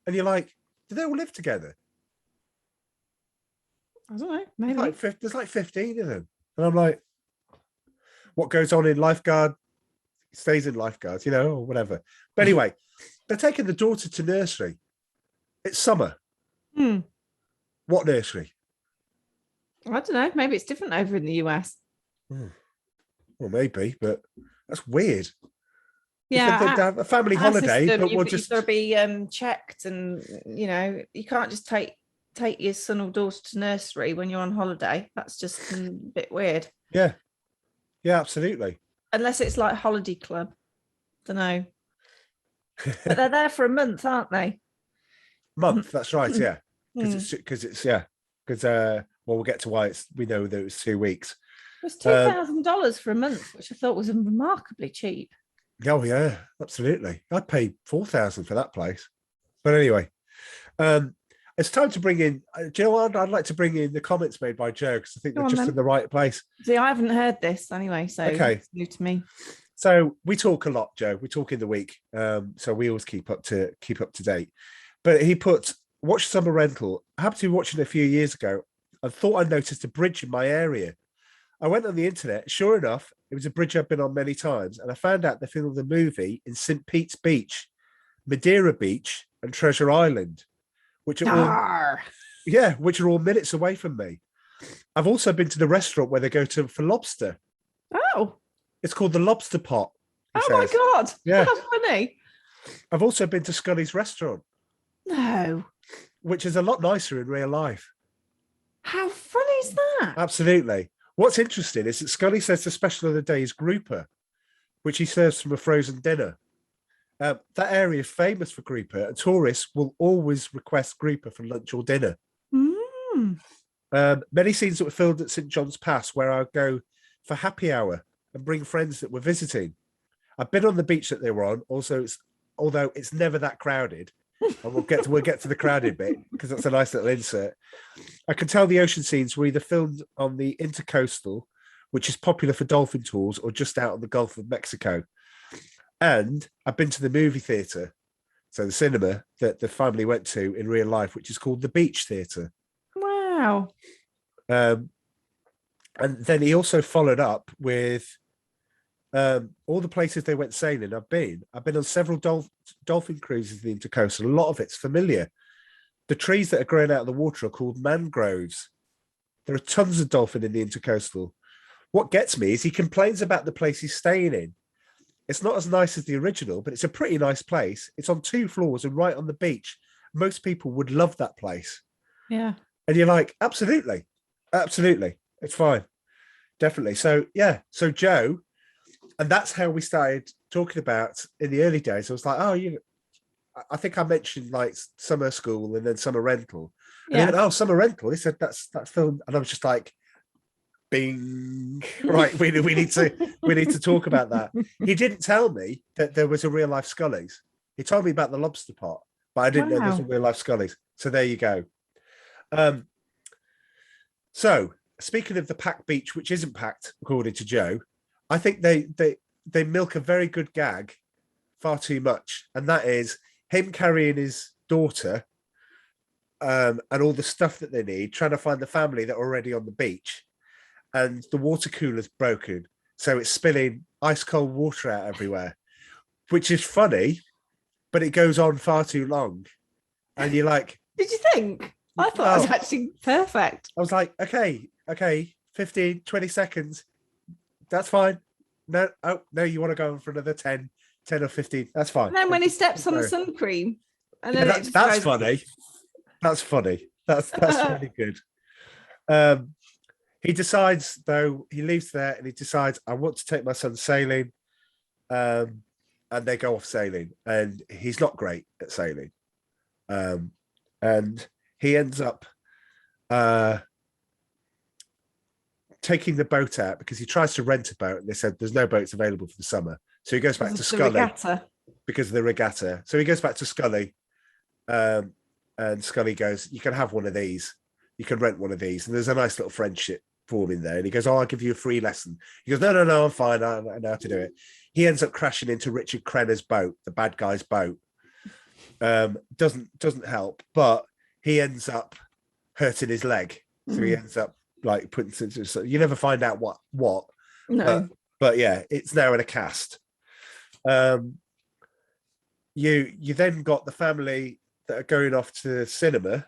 Speaker 1: you're like, do they all live together?
Speaker 6: I don't know. Maybe.
Speaker 1: There's like 15 of them, and I'm like, what goes on in lifeguard stays in lifeguards, or whatever. But anyway, they're taking the daughter to nursery. It's summer. What nursery?
Speaker 6: I don't know. Maybe it's different over in the US.
Speaker 1: Well, maybe, but that's weird.
Speaker 6: Yeah,
Speaker 1: They have a family
Speaker 6: our
Speaker 1: holiday,
Speaker 6: system,
Speaker 1: but we'll
Speaker 6: you've got to be checked, and you can't just take your son or daughter to nursery when you're on holiday. That's just a bit weird.
Speaker 1: Yeah, absolutely.
Speaker 6: Unless it's like holiday club. Don't know. But they're there for a month, aren't they?
Speaker 1: Month. That's right. Yeah, because we'll get to why we know that it was 2 weeks.
Speaker 6: It was $2,000 for a month, which I thought was remarkably cheap.
Speaker 1: Oh yeah, absolutely. I paid $4,000 for that place. But anyway, it's time to bring in. Do you know what? I'd like to bring in the comments made by Joe because I think they're just in the right place.
Speaker 6: See, I haven't heard this anyway, so it's new to me.
Speaker 1: So we talk a lot, Joe. We talk in the week, so we always keep up to date. But he put, watch Summer Rental. I happened to be watching it a few years ago. I thought I noticed a bridge in my area. I went on the internet. Sure enough, it was a bridge I've been on many times, and I found out they filmed the movie in St. Pete's Beach, Madeira Beach, and Treasure Island, which are all minutes away from me. I've also been to the restaurant where they go to for lobster.
Speaker 6: Oh,
Speaker 1: it's called the Lobster Pot.
Speaker 6: My God!
Speaker 1: Yeah,
Speaker 6: that's funny.
Speaker 1: I've also been to Scully's restaurant.
Speaker 6: No,
Speaker 1: which is a lot nicer in real life.
Speaker 6: How funny is that?
Speaker 1: Absolutely. What's interesting is that Scully says the special of the day is grouper, which he serves from a frozen dinner. That area is famous for grouper, and tourists will always request grouper for lunch or dinner. Many scenes that were filmed at St. John's Pass, where I go for happy hour and bring friends that were visiting. I've been on the beach that they were on. Also, although it's never that crowded. And we'll get to the crowded bit because that's a nice little insert. I can tell the ocean scenes were either filmed on the Intercoastal, which is popular for dolphin tours, or just out on the Gulf of Mexico. And I've been to the movie theatre, so the cinema that the family went to in real life, which is called the Beach Theatre.
Speaker 6: Wow.
Speaker 1: And then he also followed up with all the places they went sailing. I've been on several dolphin cruises in the Intercoastal. A lot of it's familiar. The trees that are growing out of the water are called mangroves. There are tons of dolphin in the Intercoastal. What gets me is he complains about the place he's staying in. It's not as nice as the original, but it's a pretty nice place. It's on 2 floors and right on the beach. Most people would love that place.
Speaker 6: Yeah.
Speaker 1: And you're like, absolutely. It's fine. Definitely. So, yeah. So, Joe, and that's how we started talking about in the early days. I was like, I think I mentioned like summer school and then summer rental. And he went, summer rental. He said, that's film. And I was just like, bing, right. We need to talk about that. He didn't tell me that there was a real life Scully's. He told me about the Lobster Pot, but I didn't know there's a real life Scully's. So there you go. So speaking of the packed beach, which isn't packed, according to Joe, I think they milk a very good gag far too much, and that is him carrying his daughter and all the stuff that they need, trying to find the family that are already on the beach, and the water cooler's broken, so it's spilling ice cold water out everywhere, which is funny, but it goes on far too long, and you're like,
Speaker 6: did you think? I thought it was actually perfect.
Speaker 1: I was like, okay, 15, 20 seconds. That's fine. No, you want to go on for another 10 or 15. That's fine.
Speaker 6: And then when he steps on the sun cream. And then
Speaker 1: that's funny. That's funny. That's really good. He decides, though, he leaves there and he decides, I want to take my son sailing. And they go off sailing. And he's not great at sailing. And he ends up taking the boat out because he tries to rent a boat and they said there's no boats available for the summer. So he goes back to Scully because of the regatta. So he goes back to Scully and And Scully goes, you can have one of these. You can rent one of these. And there's a nice little friendship forming there. And he goes, oh, I'll give you a free lesson. He goes, no, I'm fine. I know how to do it. He ends up crashing into Richard Crenna's boat, the bad guy's boat. Doesn't help, but he ends up hurting his leg. So he ends up like putting, so you never find out what.
Speaker 6: No.
Speaker 1: But yeah, it's now in a cast. You then got the family that are going off to the cinema,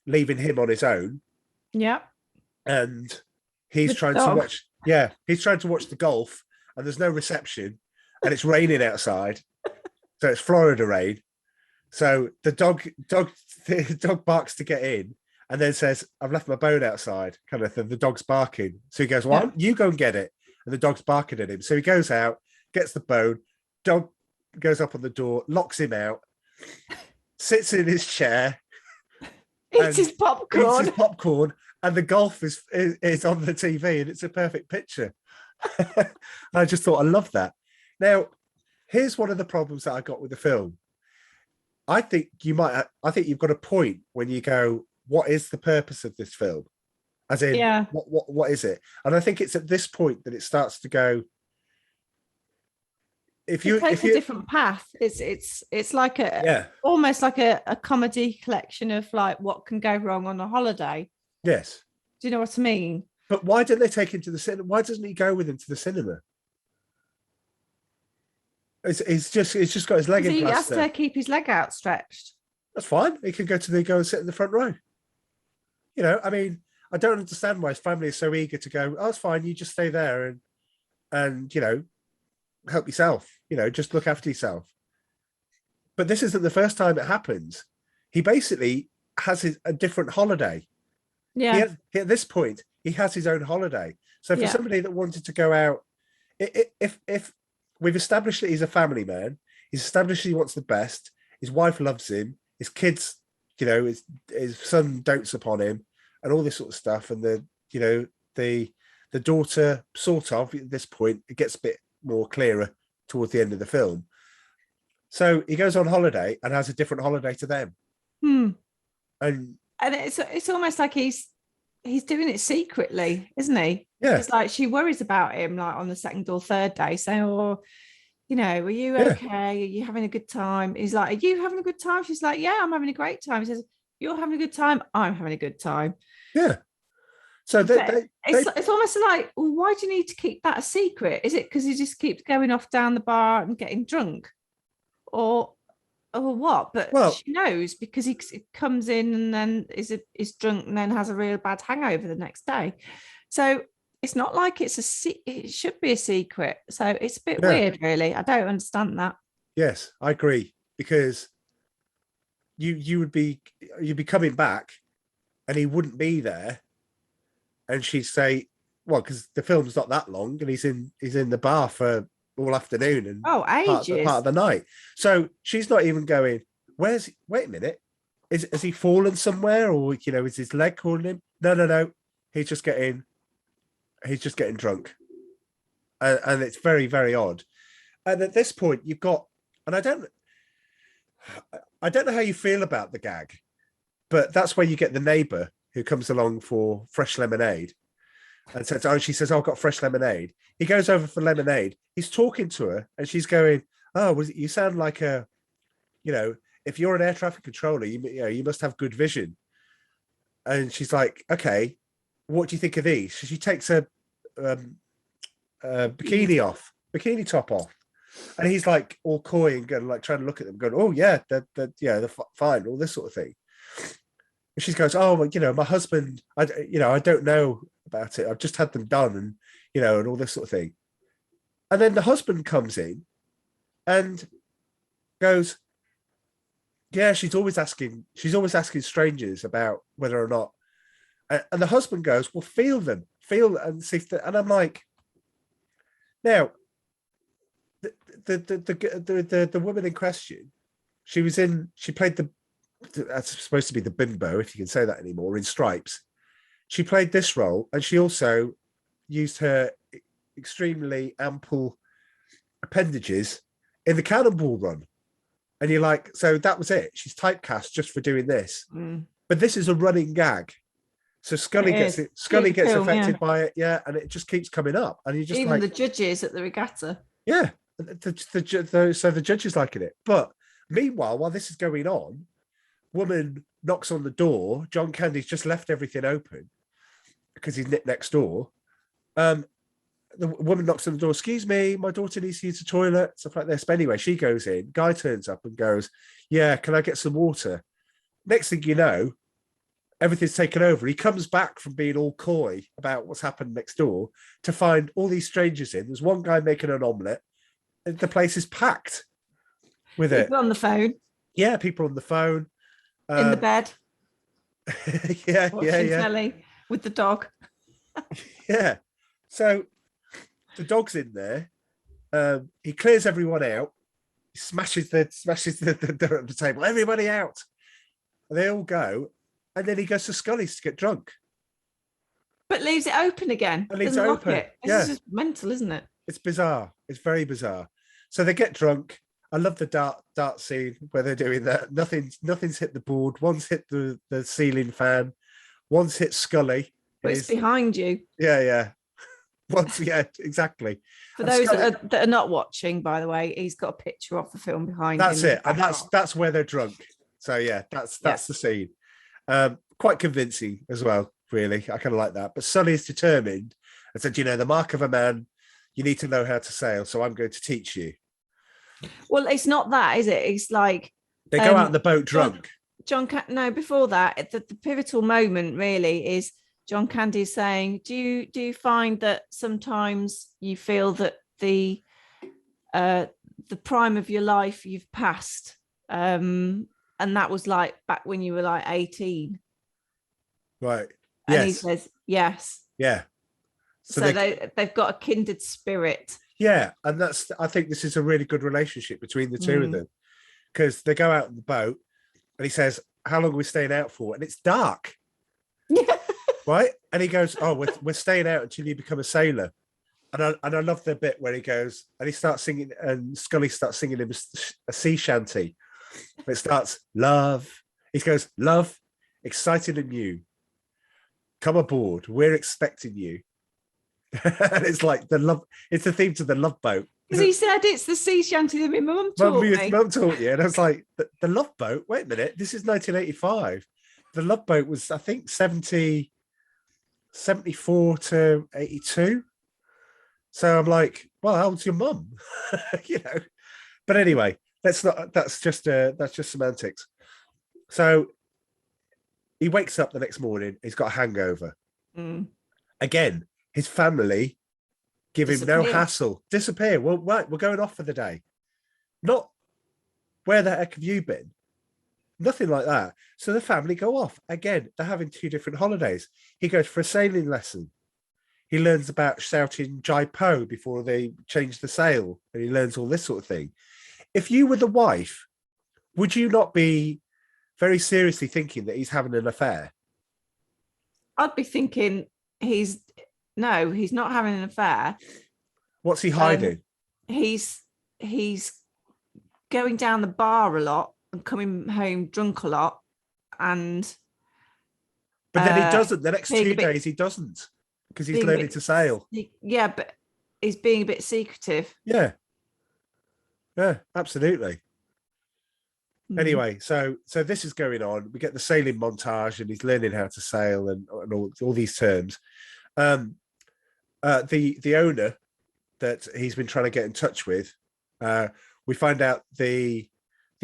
Speaker 1: leaving him on his own.
Speaker 6: Yeah.
Speaker 1: And he's
Speaker 6: The
Speaker 1: trying
Speaker 6: dog.
Speaker 1: to watch. Yeah, he's trying to watch the golf, and there's no reception, and it's raining outside. So it's Florida rain. So the dog barks to get in, and then says, "I've left my bone outside." Kind of thing. The dog's barking. So he goes, "Well, you go and get it." And the dog's barking at him. So he goes out, gets the bone. Dog goes up on the door, locks him out, sits in his chair,
Speaker 6: Eats his popcorn.
Speaker 1: And the golf is on the TV, and it's a perfect picture. I just thought I love that. Now, here's one of the problems that I got with the film. I think you've got a point when you go, what is the purpose of this film? As in, what is it? And I think it's at this point that it starts to go. If you
Speaker 6: take a different path, it's like almost like a comedy collection of like what can go wrong on a holiday.
Speaker 1: Yes.
Speaker 6: Do you know what I mean?
Speaker 1: But why didn't they take him to the cinema? Why doesn't he go with him to the cinema? He's just got his leg in
Speaker 6: He has
Speaker 1: plaster.
Speaker 6: to keep his leg outstretched.
Speaker 1: That's fine. He can go and sit in the front row. You know, I mean, I don't understand why his family is so eager to go. Oh, it's fine. You just stay there and you know, help yourself. You know, just look after yourself. But this isn't the first time it happens. He basically has a different holiday.
Speaker 6: Yeah.
Speaker 1: At this point, he has his own holiday. So for somebody that wanted to go out, if we've established that he's a family man, he's established he wants the best. His wife loves him. His kids, you know, his son dotes upon him, and all this sort of stuff. And the daughter, sort of at this point, it gets a bit more clearer towards the end of the film. So he goes on holiday and has a different holiday to them. And
Speaker 6: it's almost like he's doing it secretly, isn't he?
Speaker 1: Yeah.
Speaker 6: It's like she worries about him like on the second or third day, saying, "Oh, you know, are you okay? Are you having a good time?" He's like, "Are you having a good time?" She's like, "Yeah, I'm having a great time." He says, "You're having a good time. I'm having a good time."
Speaker 1: Yeah. So
Speaker 6: it's almost like, well, why do you need to keep that a secret? Is it because he just keeps going off down the bar and getting drunk, or what? But she knows because he comes in and then is drunk and then has a real bad hangover the next day. So it's not like it should be a secret. So it's a bit weird, really. I don't understand that.
Speaker 1: Yes, I agree, because you'd be coming back and he wouldn't be there, and she'd say, well, because the film's not that long and he's in the bar for all afternoon and
Speaker 6: ages.
Speaker 1: part of the night. So she's not even going, wait a minute, has he fallen somewhere, or you know, is his leg calling him? No, he's just getting drunk, and it's very, very odd. And at this point you've got, and I don't know how you feel about the gag, but that's where you get the neighbor who comes along for fresh lemonade and says, she says, I've got fresh lemonade. He goes over for lemonade. He's talking to her and she's going, oh, you sound like a, you know, if you're an air traffic controller, you must have good vision. And she's like, okay, what do you think of these? So she takes a bikini top off. And he's like all coy and going, like trying to look at them, going, oh yeah, they're fine, all this sort of thing. And she goes, oh, well, you know, my husband, I don't know about it. I've just had them done, and you know, and all this sort of thing. And then the husband comes in and goes, yeah, she's always asking strangers about whether or not. And the husband goes, well, feel and see. And I'm like, now, the woman in question, she played that's supposed to be the bimbo, if you can say that anymore, in Stripes. She played this role, and she also used her extremely ample appendages in the Cannonball Run. And you're like, so that was it. She's typecast just for doing this.
Speaker 6: Mm.
Speaker 1: But this is a running gag. So Scully
Speaker 6: It
Speaker 1: gets
Speaker 6: is.
Speaker 1: it. Scully
Speaker 6: Keep the
Speaker 1: gets
Speaker 6: film,
Speaker 1: affected
Speaker 6: yeah.
Speaker 1: by it, yeah, and it just keeps coming up. And you just
Speaker 6: Even
Speaker 1: like,
Speaker 6: the judges at the regatta.
Speaker 1: yeah. So the judge is liking it. But meanwhile, while this is going on, woman knocks on the door. John Candy's just left everything open because he's next door. The woman knocks on the door. Excuse me, my daughter needs to use the toilet, stuff like this. But anyway, she goes in. Guy turns up and goes, "Yeah, can I get some water?" Next thing you know, everything's taken over. He comes back from being all coy about what's happened next door to find all these strangers in. There's one guy making an omelette. The place is packed with it.
Speaker 6: People on the phone,
Speaker 1: Yeah, people on the phone.
Speaker 6: in the bed,
Speaker 1: yeah,
Speaker 6: watching telly with the dog.
Speaker 1: yeah. So the dog's in there. He clears everyone out. He smashes the at the table. Everybody out. And they all go, and then he goes to Scully's to get drunk.
Speaker 6: But leaves it open again.
Speaker 1: And leaves
Speaker 6: Doesn't
Speaker 1: it
Speaker 6: lock
Speaker 1: open.
Speaker 6: it. This
Speaker 1: Yeah.
Speaker 6: is just mental, isn't it?
Speaker 1: It's bizarre. It's very bizarre. So they get drunk. I love the dart scene where they're doing that. Nothing's hit the board. One's hit the ceiling fan. One's hit Scully.
Speaker 6: But it's behind you.
Speaker 1: Yeah. Once, yeah, exactly.
Speaker 6: For
Speaker 1: And
Speaker 6: those
Speaker 1: Scully-
Speaker 6: that are not watching, by the way, he's got a picture of the film behind him.
Speaker 1: That's
Speaker 6: in
Speaker 1: it,
Speaker 6: the
Speaker 1: and
Speaker 6: backdrop.
Speaker 1: that's where they're drunk. So yeah, that's
Speaker 6: Yeah.
Speaker 1: the scene. Quite convincing as well. Really, I kind of like that. But Sully is determined and said, the mark of a man, you need to know how to sail. So I'm going to teach you.
Speaker 6: Well, it's not that, is it? It's like
Speaker 1: They go out on the boat drunk.
Speaker 6: No, before that, the pivotal moment really is John Candy saying, do you find that sometimes you feel that the prime of your life you've passed, and that was like back when you were like 18,
Speaker 1: Right.
Speaker 6: and
Speaker 1: Yes.
Speaker 6: he says yes.
Speaker 1: Yeah.
Speaker 6: So they've got a kindred spirit.
Speaker 1: Yeah, and I think this is a really good relationship between the two of them, because they go out on the boat and he says, "How long are we staying out for?" And it's dark. Right? And he goes, "Oh, we're staying out until you become a sailor." And I love the bit where he goes and he starts singing, and Scully starts singing him a sea shanty. It starts, "Love." He goes, "Love, excited and new. Come aboard. We're expecting you." And it's like it's the theme to the Love Boat.
Speaker 6: Because he said it's the sea shanty that my mum taught me.
Speaker 1: Mum taught you. And I was like, the Love Boat? Wait a minute. This is 1985. The Love Boat was, I think, 74 to 82. So I'm like, well, how old's your mum? But anyway, that's just semantics. So he wakes up the next morning, he's got a hangover. Again, his family give him no hassle. Disappear. Well, right, we're going off for the day. Not, where the heck have you been? Nothing like that. So the family go off. Again, they're having two different holidays. He goes for a sailing lesson. He learns about shouting Jai Po before they change the sail. And he learns all this sort of thing. If you were the wife, would you not be very seriously thinking that he's having an affair?
Speaker 6: I'd be thinking he's not having an affair.
Speaker 1: What's he hiding?
Speaker 6: He's going down the bar a lot and coming home drunk a lot, and
Speaker 1: but then he doesn't. The next
Speaker 6: being
Speaker 1: 2
Speaker 6: a bit-
Speaker 1: days he doesn't, because he's
Speaker 6: being a
Speaker 1: learning
Speaker 6: bit-
Speaker 1: to sail.
Speaker 6: Yeah, but he's being a bit secretive.
Speaker 1: Yeah, absolutely. Anyway, so this is going on. We get the sailing montage, and he's learning how to sail and all these terms. The owner that he's been trying to get in touch with, we find out the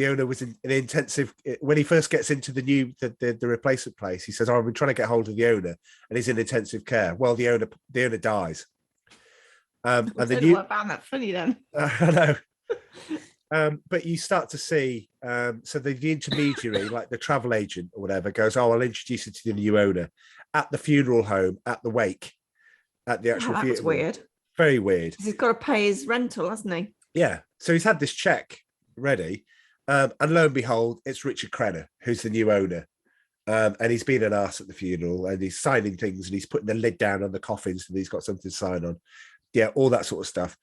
Speaker 1: owner was in an intensive, when he first gets into the replacement place. He says, "Oh, I've been trying to get hold of the owner, and he's in intensive care." Well, the owner dies. And
Speaker 6: I don't know why I found that funny then.
Speaker 1: I know. But you start to see, so the intermediary, like the travel agent or whatever, goes, "Oh, I'll introduce you to the new owner," at the funeral home, at the wake, at the actual
Speaker 6: That was
Speaker 1: funeral.
Speaker 6: weird.
Speaker 1: Very weird.
Speaker 6: He's got to pay his rental, hasn't he?
Speaker 1: Yeah. So he's had this check ready, and lo and behold, it's Richard Crenna, who's the new owner. And he's been an arse at the funeral, and he's signing things, and he's putting the lid down on the coffin so that he's got something to sign on. Yeah, all that sort of stuff.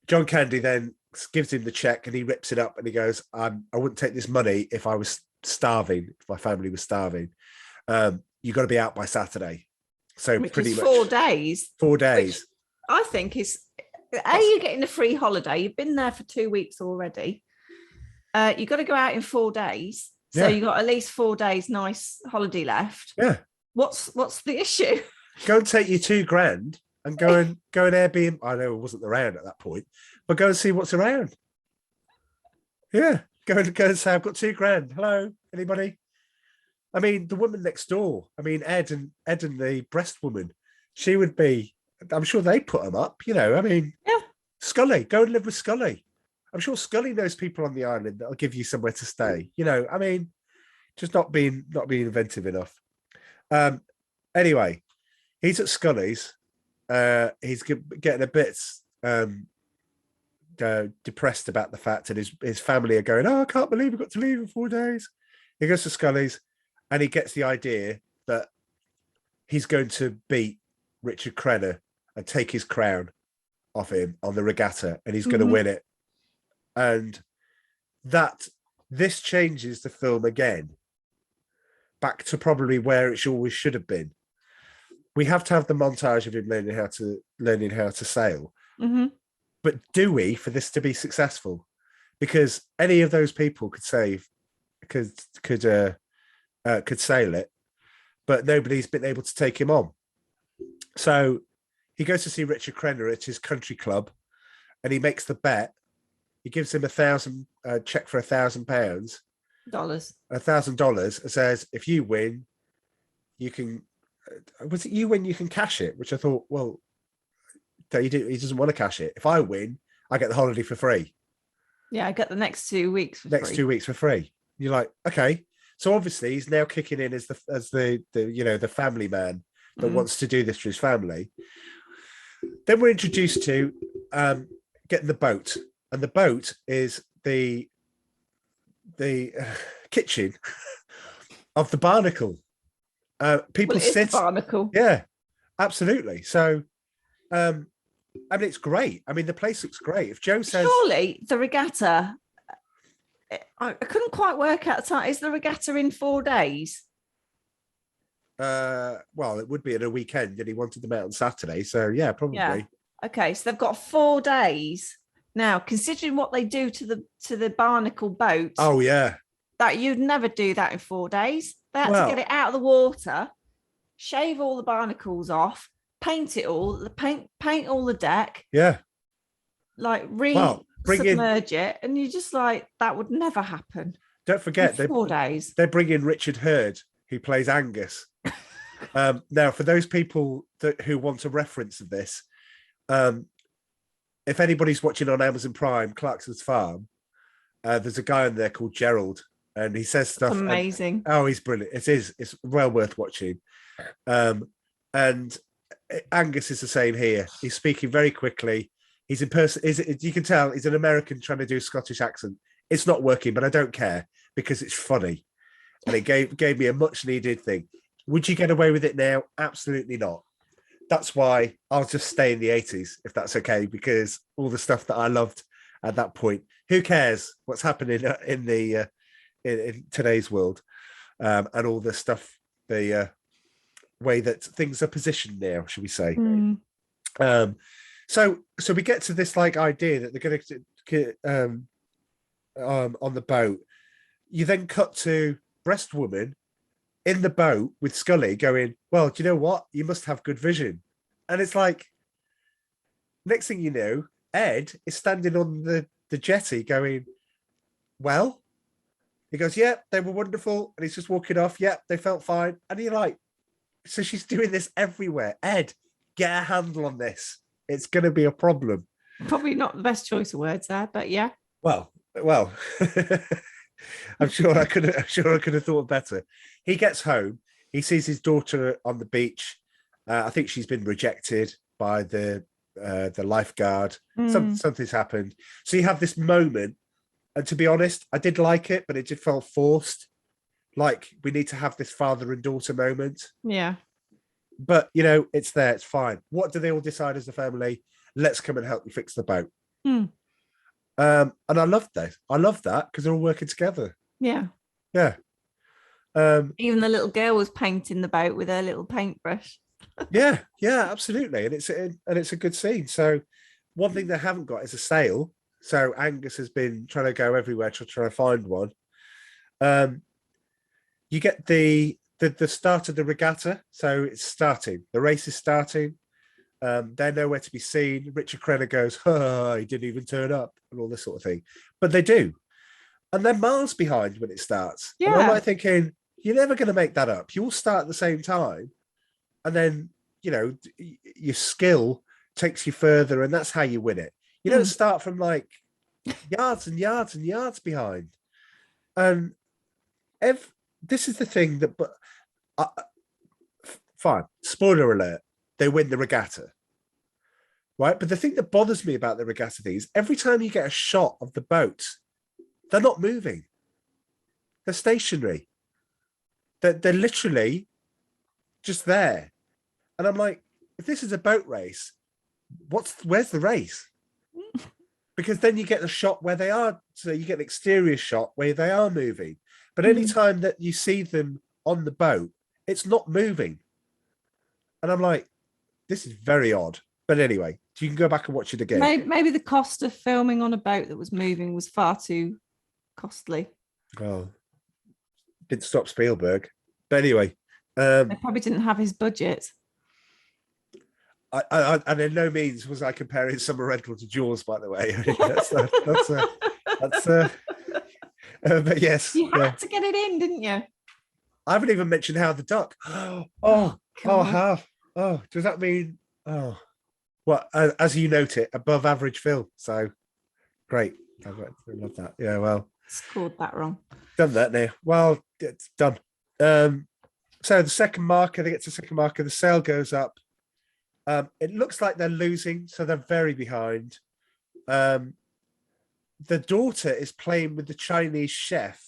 Speaker 1: John Candy then gives him the check, and he rips it up, and he goes, I wouldn't take this money if I was starving, if my family was starving. You got to be out by Saturday. So
Speaker 6: Which
Speaker 1: pretty
Speaker 6: is
Speaker 1: much
Speaker 6: 4 days.
Speaker 1: 4 days.
Speaker 6: Which I think is, you're getting a free holiday. You've been there for 2 weeks already. You've got to go out in 4 days. So you've got at least 4 days nice holiday left.
Speaker 1: Yeah.
Speaker 6: What's the issue?
Speaker 1: Go and take your $2,000 and go and Airbnb. I know it wasn't around at that point, but go and see what's around. Yeah. Go and say, I've got $2,000. Hello, anybody? I mean, the woman next door. I mean, Ed and the breast woman. She would be. I'm sure they put them up. You know. I mean, Scully. Go and live with Scully. I'm sure Scully knows people on the island that'll give you somewhere to stay. You know. I mean, just not being inventive enough. Anyway, he's at Scully's. He's getting a bit depressed about the fact that his family are going, oh, I can't believe we've got to leave in 4 days. He goes to Scully's. And he gets the idea that he's going to beat Richard Crenna and take his crown off him on the regatta, and he's going to win it. And this changes the film again, back to probably where it always should have been. We have to have the montage of him learning how to sail. But do we, for this to be successful? Because any of those people could sail it, but nobody's been able to take him on. So he goes to see Richard Crenna at his country club, and he makes the bet. He gives him a check for £1,000, $1,000, and says, if you win, you can. Was it you win? You can cash it. Which I thought, well, he doesn't want to cash it. If I win, I get the holiday for free.
Speaker 6: Yeah, I get the next 2 weeks for free.
Speaker 1: 2 weeks for free. You're like, okay. So obviously he's now kicking in as the family man that wants to do this for his family. Then we're introduced to getting the boat, and the boat is the kitchen of the Barnacle. People sit
Speaker 6: Barnacle.
Speaker 1: Yeah, absolutely. So, I mean, it's great. I mean, the place looks great. If Joe says,
Speaker 6: surely the regatta. I couldn't quite work out the time. Is the regatta in 4 days?
Speaker 1: Well, it would be at a weekend, and he wanted them out on Saturday. So yeah, probably.
Speaker 6: Yeah. Okay, so they've got 4 days now. Considering what they do to the Barnacle boat.
Speaker 1: Oh yeah.
Speaker 6: That you'd never do that in 4 days. They had to get it out of the water, shave all the barnacles off, paint it all, paint all the deck.
Speaker 1: Yeah.
Speaker 6: Like submerge it, and you're just like, that would never happen.
Speaker 1: Don't forget,
Speaker 6: 4 days.
Speaker 1: They bring in Richard Hurd, who plays Angus. Now, for those people who want a reference of this, if anybody's watching on Amazon Prime, Clarkson's Farm, there's a guy on there called Gerald, and he says stuff.
Speaker 6: Amazing.
Speaker 1: He's brilliant. It is. It's well worth watching. And Angus is the same here. He's speaking very quickly. He's in person. You can tell he's an American trying to do a Scottish accent. It's not working, but I don't care because it's funny, and it gave me a much needed thing. Would you get away with it now? Absolutely not. That's why I'll just stay in the 80s, if that's okay, because all the stuff that I loved at that point. Who cares what's happening in today's world, and all the stuff, the way that things are positioned now, should we say? So we get to this like idea that they're going to on the boat. You then cut to breast woman in the boat with Scully going, well, do you know what? You must have good vision. And it's like, next thing you know, Ed is standing on the jetty going, well, he goes, yeah, they were wonderful. And he's just walking off. Yeah, they felt fine. And you're like, so she's doing this everywhere. Ed, get a handle on this. It's going to be a problem.
Speaker 6: Probably not the best choice of words there, but yeah.
Speaker 1: Well, I'm sure I could have thought better. He gets home. He sees his daughter on the beach. I think she's been rejected by the lifeguard. Something's happened. So you have this moment. And to be honest, I did like it, but it just felt forced. Like, we need to have this father and daughter moment.
Speaker 6: Yeah.
Speaker 1: But, you know, it's there. It's fine. What do they all decide as a family? Let's come and help you fix the boat. And I love that. I love that because they're all working together.
Speaker 6: Yeah.
Speaker 1: Yeah.
Speaker 6: Even the little girl was painting the boat with her little paintbrush.
Speaker 1: Yeah, absolutely. And it's a good scene. So one thing they haven't got is a sail. So Angus has been trying to go everywhere to try to find one. You get the start of the regatta. So it's starting. The race is starting. They're nowhere to be seen. Richard Crenna goes, oh, he didn't even turn up, and all this sort of thing. But they do. And they're miles behind when it starts.
Speaker 6: Yeah.
Speaker 1: And I'm like thinking, you're never going to make that up. You all start at the same time. And then, you know, your skill takes you further, and that's how you win it. You don't start from like yards and yards and yards behind. And this is the thing that, but fine, spoiler alert, they win the regatta, right? But the thing that bothers me about the regatta thing is every time you get a shot of the boat, they're not moving. They're stationary. They're literally just there. And I'm like, if this is a boat race, where's the race? Because then you get the shot where they are. So you get an exterior shot where they are moving. But any time that you see them on the boat, it's not moving. And I'm like, this is very odd. But anyway, you can go back and watch it again.
Speaker 6: Maybe the cost of filming on a boat that was moving was far too costly.
Speaker 1: Oh, didn't stop Spielberg. But anyway.
Speaker 6: They probably didn't have his budget.
Speaker 1: I and in no means was I comparing Summer Rental to Jaws, by the way. But yes,
Speaker 6: You had to get it in, didn't you?
Speaker 1: I haven't even mentioned How the Duck. Does that mean well, as you note it, above average film? So great. I love that. Yeah, well,
Speaker 6: Scored that wrong.
Speaker 1: done that now. Well, it's done. So the second marker, they get to the second marker, the sail goes up. It looks like they're losing, so they're very behind. The daughter is playing with the Chinese chef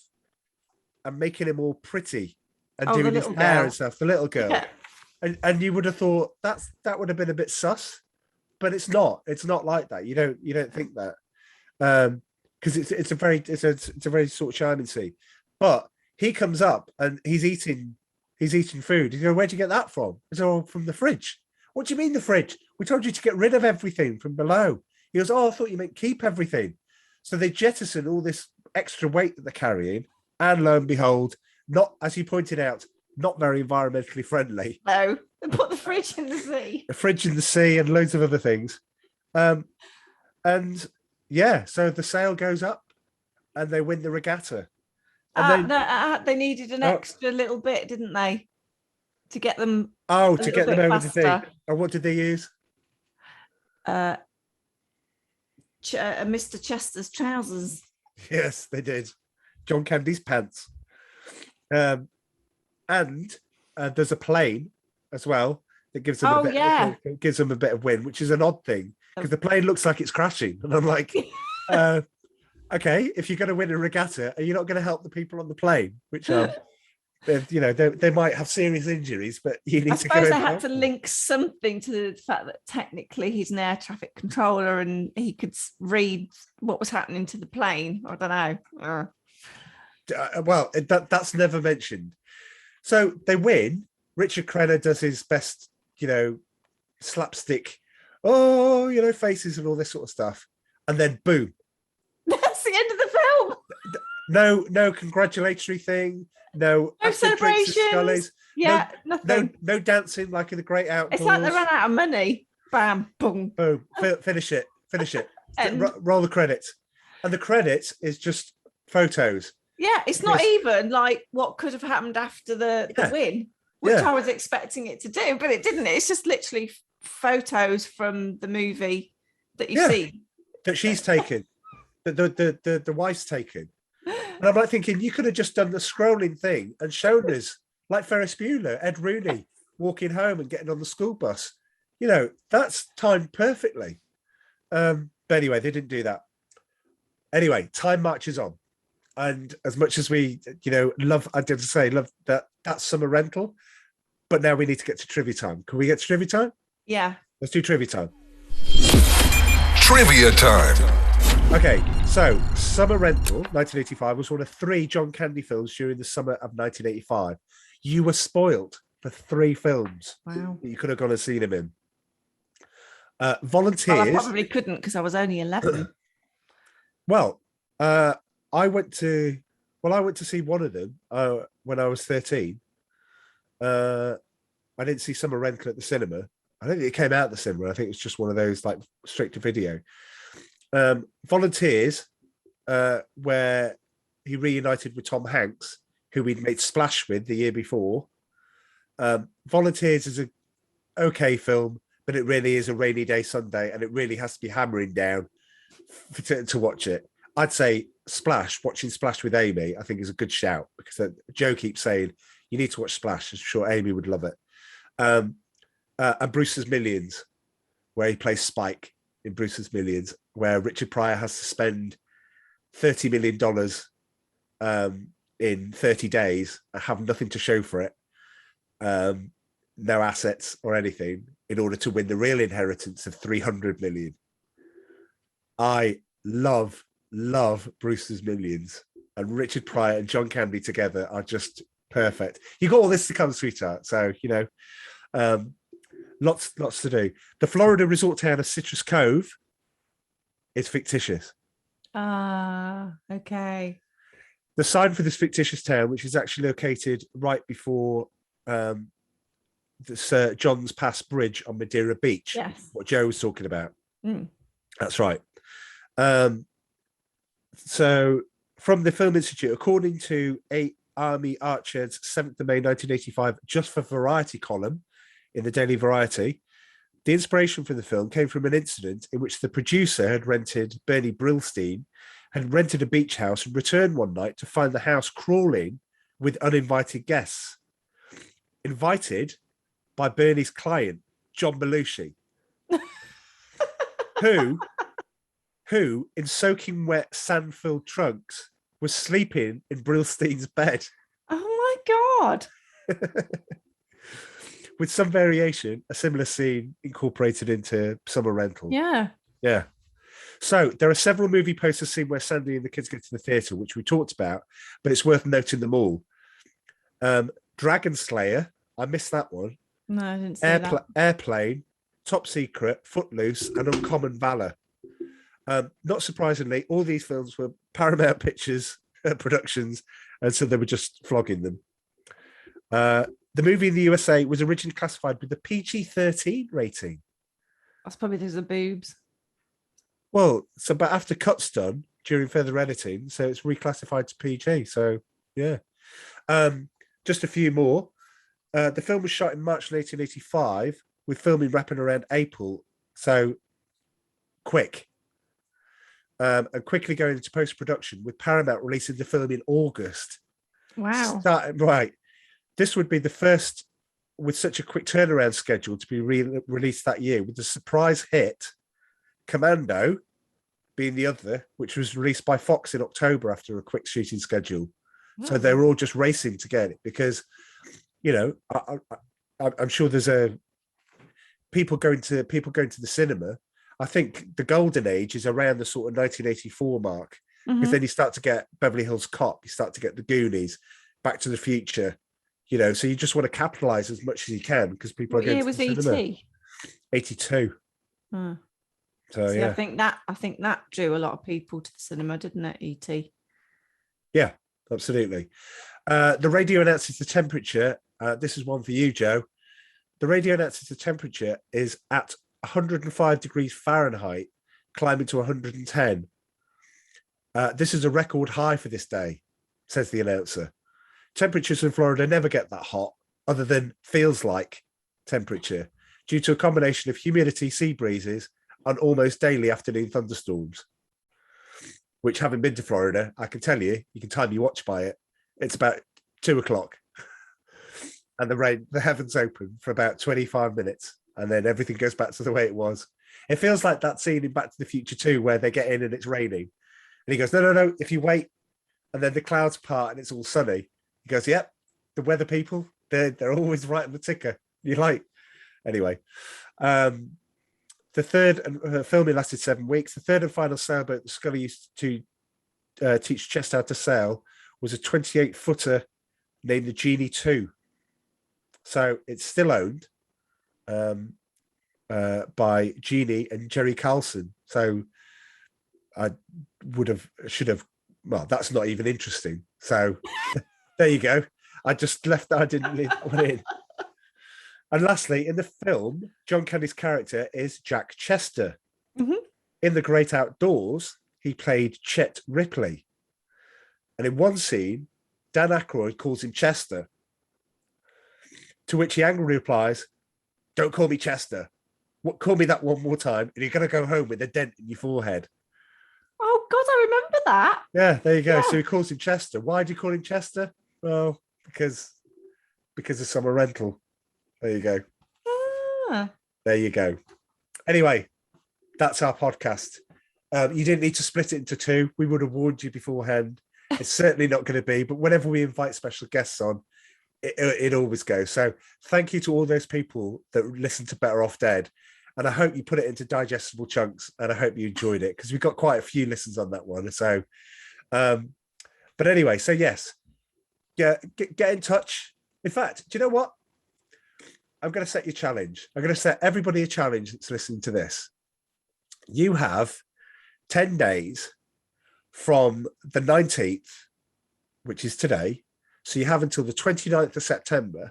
Speaker 1: and making him all pretty and doing his hair and stuff. The little girl,
Speaker 6: Yeah.
Speaker 1: and you would have thought that would have been a bit sus, but it's not. It's not like that. You don't think that because it's a very sort of charming scene. But he comes up and he's eating food. You go, where'd you get that from? It's all from the fridge. What do you mean the fridge? We told you to get rid of everything from below. He goes, oh, I thought you meant keep everything. So they jettison all this extra weight that they're carrying. And lo and behold, not, as you pointed out, not very environmentally friendly.
Speaker 6: No, they put the fridge in the sea.
Speaker 1: A fridge in the sea and loads of other things. And yeah, so the sail goes up and they win the regatta. And
Speaker 6: They needed an extra little bit, didn't they? To get them
Speaker 1: to get them over
Speaker 6: faster.
Speaker 1: the thing. And what did they use?
Speaker 6: Mr. Chester's trousers.
Speaker 1: Yes, they did. John Candy's pants. And there's a plane as well that gives them gives them a bit of wind, which is an odd thing because the plane looks like it's crashing. And I'm like, okay, if you're going to win a regatta, are you not going to help the people on the plane? Which they might have serious injuries, but you need to go.
Speaker 6: I suppose they had to link something to the fact that technically he's an air traffic controller and he could read what was happening to the plane. I don't know.
Speaker 1: Well, that's never mentioned. So they win. Richard Crenna does his best, slapstick, faces and all this sort of stuff. And then boom.
Speaker 6: That's the end of the film.
Speaker 1: No congratulatory thing. No
Speaker 6: celebrations. Yeah, nothing.
Speaker 1: No dancing like in the great outdoors.
Speaker 6: It's like they ran out of money. Bam, boom.
Speaker 1: Boom. Finish it. Roll the credits. And the credits is just photos.
Speaker 6: Yeah, it's not even like what could have happened after the win, which I was expecting it to do, but it didn't. It's just literally photos from the movie that you see.
Speaker 1: That she's taken. The wife's taken. And I'm like thinking, you could have just done the scrolling thing and shown us, like Ferris Bueller, Ed Rooney, walking home and getting on the school bus. That's timed perfectly. But anyway, they didn't do that. Anyway, time marches on. And as much as we, love that Summer Rental, but now we need to get to trivia time. Can we get to trivia time?
Speaker 6: Yeah.
Speaker 1: Let's do trivia time.
Speaker 7: Trivia time.
Speaker 1: Okay, so Summer Rental, 1985, was one of 3 John Candy films during the summer of 1985. You were spoiled for 3 films
Speaker 6: Wow.
Speaker 1: that you could have gone and seen him in.
Speaker 6: Well, I
Speaker 1: Volunteers.
Speaker 6: probably couldn't because I was only 11.
Speaker 1: Well, I went to see one of them when I was 13. I didn't see Summer Rental at the cinema. I don't think it came out at the cinema. I think it's just one of those like straight to video. Volunteers, where he reunited with Tom Hanks, who we'd made Splash with the year before. Volunteers is a okay film, but it really is a rainy day Sunday, and it really has to be hammering down to watch it. I'd say watching Splash with Amy, I think is a good shout, because Joe keeps saying you need to watch Splash. I'm sure Amy would love it. And Brewster's Millions, where he plays Spike in Brewster's Millions, where Richard Pryor has to spend $30 million in 30 days and have nothing to show for it, no assets or anything, in order to win the real inheritance of 300 million. I love Brewster's Millions, and Richard Pryor and John Candy together are just perfect. You got all this to come, sweetheart. So, lots to do. The Florida resort town of Citrus Cove is fictitious.
Speaker 6: Okay.
Speaker 1: The sign for this fictitious town, which is actually located right before Sir John's Pass Bridge on Madeira Beach,
Speaker 6: Yes.
Speaker 1: what Joe was talking about.
Speaker 6: Mm.
Speaker 1: That's right. So from the Film Institute, according to Army Archer's 7th of May 1985 Just for Variety column in the Daily Variety, the inspiration for the film came from an incident in which the producer Bernie Brillstein had rented a beach house and returned one night to find the house crawling with uninvited guests, invited by Bernie's client, John Belushi, who, in soaking wet, sand-filled trunks, was sleeping in Brillstein's bed.
Speaker 6: Oh my God.
Speaker 1: With some variation, a similar scene incorporated into Summer Rental.
Speaker 6: Yeah.
Speaker 1: Yeah. So there are several movie posters seen where Sandy and the kids get to the theatre, which we talked about, but it's worth noting them all. Dragon Slayer, I missed that one.
Speaker 6: No, I didn't see that.
Speaker 1: Airplane, Top Secret, Footloose, and Uncommon Valor. Not surprisingly, all these films were Paramount Pictures productions, and so they were just flogging them. The movie in the USA was originally classified with a PG-13 rating.
Speaker 6: That's probably because of boobs.
Speaker 1: Well, but after cuts done during further editing, so it's reclassified to PG. So yeah. Just a few more. The film was shot in March 1985, with filming wrapping around April. So quick. And quickly going into post-production, with Paramount releasing the film in August.
Speaker 6: Wow.
Speaker 1: Right. This would be the first with such a quick turnaround schedule to be released that year, with the surprise hit Commando being the other, which was released by Fox in October after a quick shooting schedule. Oh. So they were all just racing to get it because, I'm sure there's people going to the cinema. I think the golden age is around the sort of 1984 mark, because then you start to get Beverly Hills Cop, you start to get The Goonies, Back to the Future. So you just want to capitalize as much as you can because people are going to the cinema.
Speaker 6: E.T.?
Speaker 1: 82.
Speaker 6: Hmm.
Speaker 1: So
Speaker 6: see,
Speaker 1: yeah,
Speaker 6: I think that drew a lot of people to the cinema, didn't it? E.T.
Speaker 1: Yeah, absolutely. The radio announces the temperature. This is one for you, Joe. The radio announces the temperature is at 105 degrees Fahrenheit, climbing to 110. This is a record high for this day, says the announcer. Temperatures in Florida never get that hot, other than feels like temperature, due to a combination of humidity, sea breezes, and almost daily afternoon thunderstorms. Which, having been to Florida, I can tell you can time your watch by it. It's about 2:00, and the heavens open for about 25 minutes, and then everything goes back to the way it was. It feels like that scene in Back to the Future 2 where they get in and it's raining, and he goes, "No, if you wait," and then the clouds part and it's all sunny. He goes, "Yep, the weather people, they're always right on the ticker." You're like, anyway. The third filming lasted 7 weeks. The third and final sailboat that Scully used to teach Chester how to sail was a 28-footer named the Genie 2. So it's still owned by Genie and Jerry Carlson. So I should have. Well, that's not even interesting. So there you go. I just left that. I didn't leave that one in. And lastly, in the film, John Candy's character is Jack Chester.
Speaker 6: Mhm.
Speaker 1: In The Great Outdoors, he played Chet Ripley. And in one scene, Dan Aykroyd calls him Chester, to which he angrily replies, "Don't call me Chester. Call me that one more time, and you're going to go home with a dent in your forehead."
Speaker 6: Oh God, I remember that.
Speaker 1: Yeah, there you go.
Speaker 6: Yeah.
Speaker 1: So he calls him Chester. Why do you call him Chester? Well, because of summer rental. There you go.
Speaker 6: Ah.
Speaker 1: There you go. Anyway, that's our podcast. You didn't need to split it into two. We would have warned you beforehand. It's certainly not going to be, but whenever we invite special guests on, it always goes. So thank you to all those people that listen to Better Off Dead. And I hope you put it into digestible chunks, and I hope you enjoyed it, because we've got quite a few listens on that one. So, but anyway, so yes, yeah, get in touch. In fact, do you know what? I'm going to set you a challenge. I'm going to set everybody a challenge that's listening to this. You have 10 days from the 19th, which is today. So you have until the 29th of September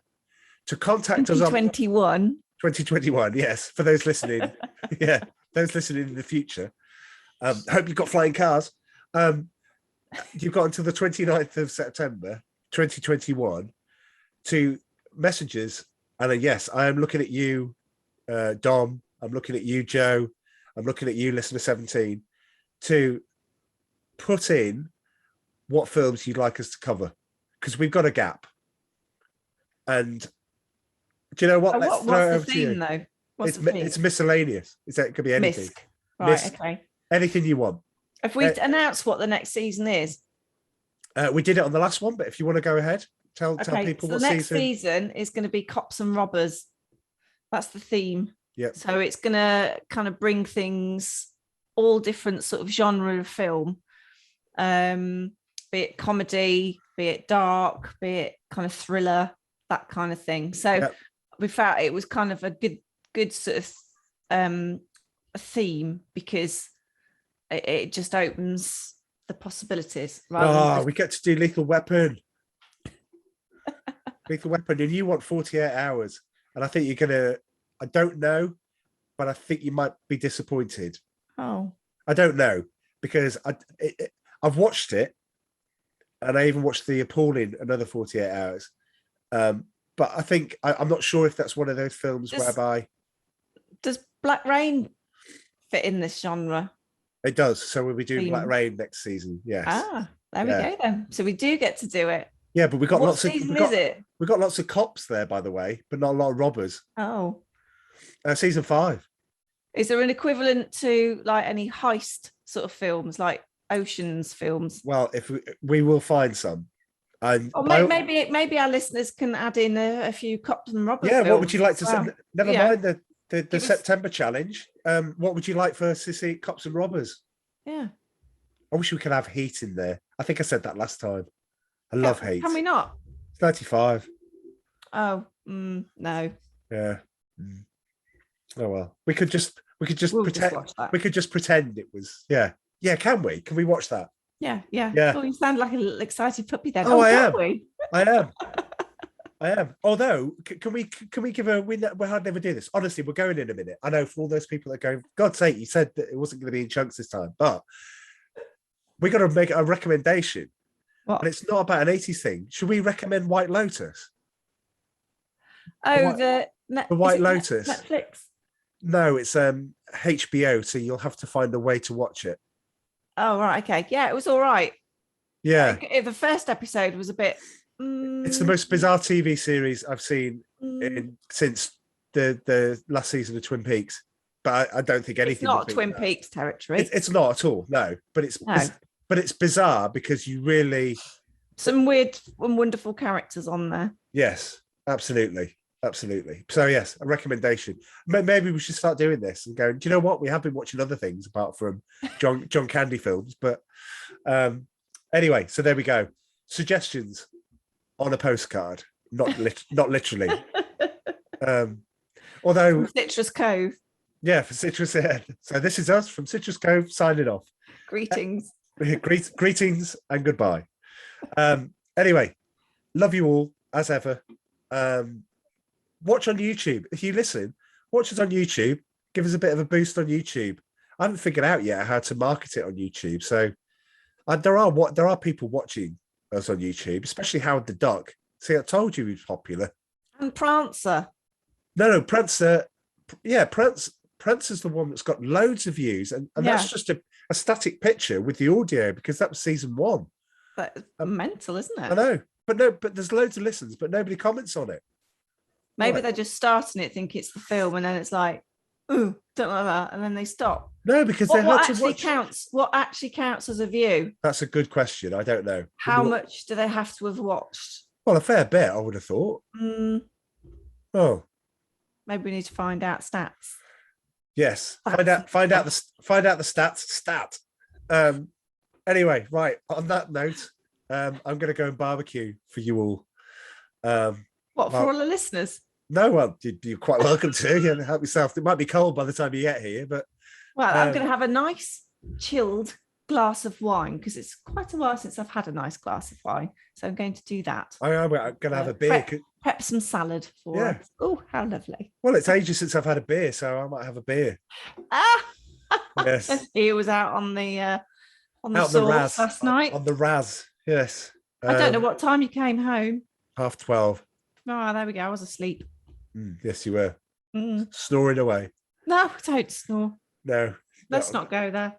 Speaker 1: to contact us on
Speaker 6: 2021.
Speaker 1: 2021. Yes. For those listening. Yeah. Those listening in the future. Hope you've got flying cars. You've got until the 29th of September, 2021 to message us. And yes, I am looking at you, Dom. I'm looking at you, Joe. I'm looking at you, listener 17, to put in what films you'd like us to cover, because we've got a gap. And do you know what? Let's throw it
Speaker 6: what's
Speaker 1: over
Speaker 6: the
Speaker 1: to you.
Speaker 6: theme, though? What's the theme?
Speaker 1: It's miscellaneous. It could be anything.
Speaker 6: Misc. Right,
Speaker 1: Misc.
Speaker 6: okay.
Speaker 1: Anything you want.
Speaker 6: Have we announced what the next season is?
Speaker 1: We did it on the last one, but if you want to go ahead, tell
Speaker 6: Okay,
Speaker 1: people
Speaker 6: so
Speaker 1: what
Speaker 6: the next
Speaker 1: season.
Speaker 6: season is going to be Cops and Robbers. That's the theme.
Speaker 1: Yep.
Speaker 6: So it's going to kind of bring things, all different sort of genre of film, be it comedy, be it dark, be it kind of thriller, that kind of thing. So we felt it was kind of a good sort of a theme, because it just opens the possibilities.
Speaker 1: We get to do Lethal Weapon. Lethal Weapon, and you want 48 hours. And I think you're going to, I don't know, but I think you might be disappointed.
Speaker 6: Oh.
Speaker 1: I don't know, because I've watched it, and I even watched the appalling Another 48 Hours. But I think, I'm not sure if that's one of those films whereby...
Speaker 6: Does Black Rain fit in this genre?
Speaker 1: It does. So we'll be doing Black Rain next season. Yes.
Speaker 6: Ah, there we go then. So we do get to do it.
Speaker 1: Yeah, but we've got
Speaker 6: What season is it?
Speaker 1: We've got lots of cops there, by the way, but not a lot of robbers.
Speaker 6: Oh.
Speaker 1: Season 5.
Speaker 6: Is there an equivalent to like any heist sort of films, like Ocean's films?
Speaker 1: Well, if we will find some. And
Speaker 6: or maybe our listeners can add in a few cops and robbers.
Speaker 1: Yeah, what would you like to say? Never mind the September challenge. What would you like for us to see? Cops and Robbers.
Speaker 6: Yeah.
Speaker 1: I wish we could have Heat in there. I think I said that last time. I love Heat.
Speaker 6: Can we not?
Speaker 1: It's 95.
Speaker 6: Oh, no.
Speaker 1: Yeah. Oh well. We could just
Speaker 6: We'll
Speaker 1: pretend.
Speaker 6: just watch that.
Speaker 1: We could just pretend it was. Yeah. Yeah. Can we? Can we watch that?
Speaker 6: Yeah. Oh, you sound like a little excited puppy then.
Speaker 1: Oh, I am.
Speaker 6: We?
Speaker 1: I am. Although, can we give a win? We'll never do this. Honestly, we're going in a minute. I know for all those people that are going, God's sake, you said that it wasn't going to be in chunks this time, but we got to make a recommendation.
Speaker 6: What?
Speaker 1: And it's not about an 80s thing. Should we recommend White Lotus?
Speaker 6: Oh,
Speaker 1: the White Lotus.
Speaker 6: Netflix.
Speaker 1: No, it's HBO, so you'll have to find a way to watch it.
Speaker 6: Oh, right. Okay. Yeah, it was all right.
Speaker 1: Yeah.
Speaker 6: The first episode was a bit...
Speaker 1: It's the most bizarre TV series I've seen since the last season of Twin Peaks. But I don't think anything...
Speaker 6: It's not Twin Peaks territory.
Speaker 1: It's not at all, no. But it's bizarre because you really...
Speaker 6: Some weird and wonderful characters on there.
Speaker 1: Yes, absolutely. Absolutely. So yes, a recommendation. Maybe we should start doing this and going, do you know what? We have been watching other things apart from John Candy films. But anyway, so there we go. Suggestions on a postcard, not literally. Although
Speaker 6: Citrus Cove.
Speaker 1: yeah, for Citrus Head. So this is us from Citrus Cove signing off.
Speaker 6: Greetings.
Speaker 1: Greetings and goodbye. Anyway, love you all as ever. Watch on YouTube. If you listen, watch us on YouTube. Give us a bit of a boost on YouTube. I haven't figured out yet how to market it on YouTube. So there are people watching us on YouTube, especially Howard the Duck. See, I told you he was popular.
Speaker 6: And Prancer.
Speaker 1: No, Prancer. Yeah, Prancer's the one that's got loads of views, and that's just a static picture with the audio because that was season 1.
Speaker 6: But mental, isn't it?
Speaker 1: I know, but there's loads of listens, but nobody comments on it.
Speaker 6: Maybe
Speaker 1: Right.
Speaker 6: they're just starting it, think it's the film, and then it's like, ooh, don't like that, and then they stop.
Speaker 1: No, because
Speaker 6: What,
Speaker 1: they
Speaker 6: what
Speaker 1: had to
Speaker 6: actually
Speaker 1: watch.
Speaker 6: counts? What actually counts as a view?
Speaker 1: That's a good question. I don't know.
Speaker 6: How much do they have to have watched?
Speaker 1: Well, a fair bit, I would have thought. Oh,
Speaker 6: Maybe we need to find out stats.
Speaker 1: yes. Find out the stats. Anyway, right. On that note, I'm going to go and barbecue for you all.
Speaker 6: What, for
Speaker 1: well-
Speaker 6: all the listeners?
Speaker 1: No, well, you're quite welcome to. Yeah, help yourself. It might be cold by the time you get here, but
Speaker 6: Well, I'm going to have a nice chilled glass of wine because it's quite a while since I've had a nice glass of wine. So I'm going to do that.
Speaker 1: I'm going to have a beer.
Speaker 6: Prep some salad for
Speaker 1: Yeah.
Speaker 6: us. Oh, how lovely.
Speaker 1: Well, it's ages since I've had a beer, so I might have a beer.
Speaker 6: Ah!
Speaker 1: Yes.
Speaker 6: He was out on the
Speaker 1: Out the
Speaker 6: sauce
Speaker 1: Raz
Speaker 6: last night.
Speaker 1: On the Raz, yes.
Speaker 6: I don't know what time you came home.
Speaker 1: 12:30.
Speaker 6: Oh, there we go. I was asleep.
Speaker 1: Yes, you were
Speaker 6: Mm.
Speaker 1: snoring away.
Speaker 6: No, don't snore.
Speaker 1: No,
Speaker 6: Let's
Speaker 1: no.
Speaker 6: not go there.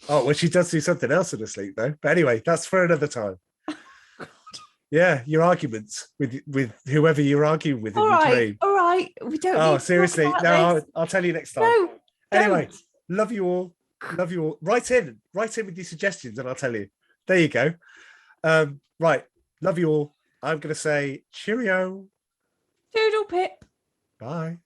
Speaker 1: Oh, well, she does do something else in her sleep, though. But anyway, that's for another time. Yeah, your arguments with whoever you're arguing with in
Speaker 6: All
Speaker 1: your
Speaker 6: right,
Speaker 1: dream.
Speaker 6: all right. We don't.
Speaker 1: Oh,
Speaker 6: need to
Speaker 1: seriously?
Speaker 6: talk
Speaker 1: No,
Speaker 6: about this.
Speaker 1: I'll tell you next time.
Speaker 6: No.
Speaker 1: Anyway,
Speaker 6: don't.
Speaker 1: love you all. Love you all. Write in with your suggestions, and I'll tell you. There you go. Right, love you all. I'm going to say cheerio.
Speaker 6: Doodle pip.
Speaker 1: Bye.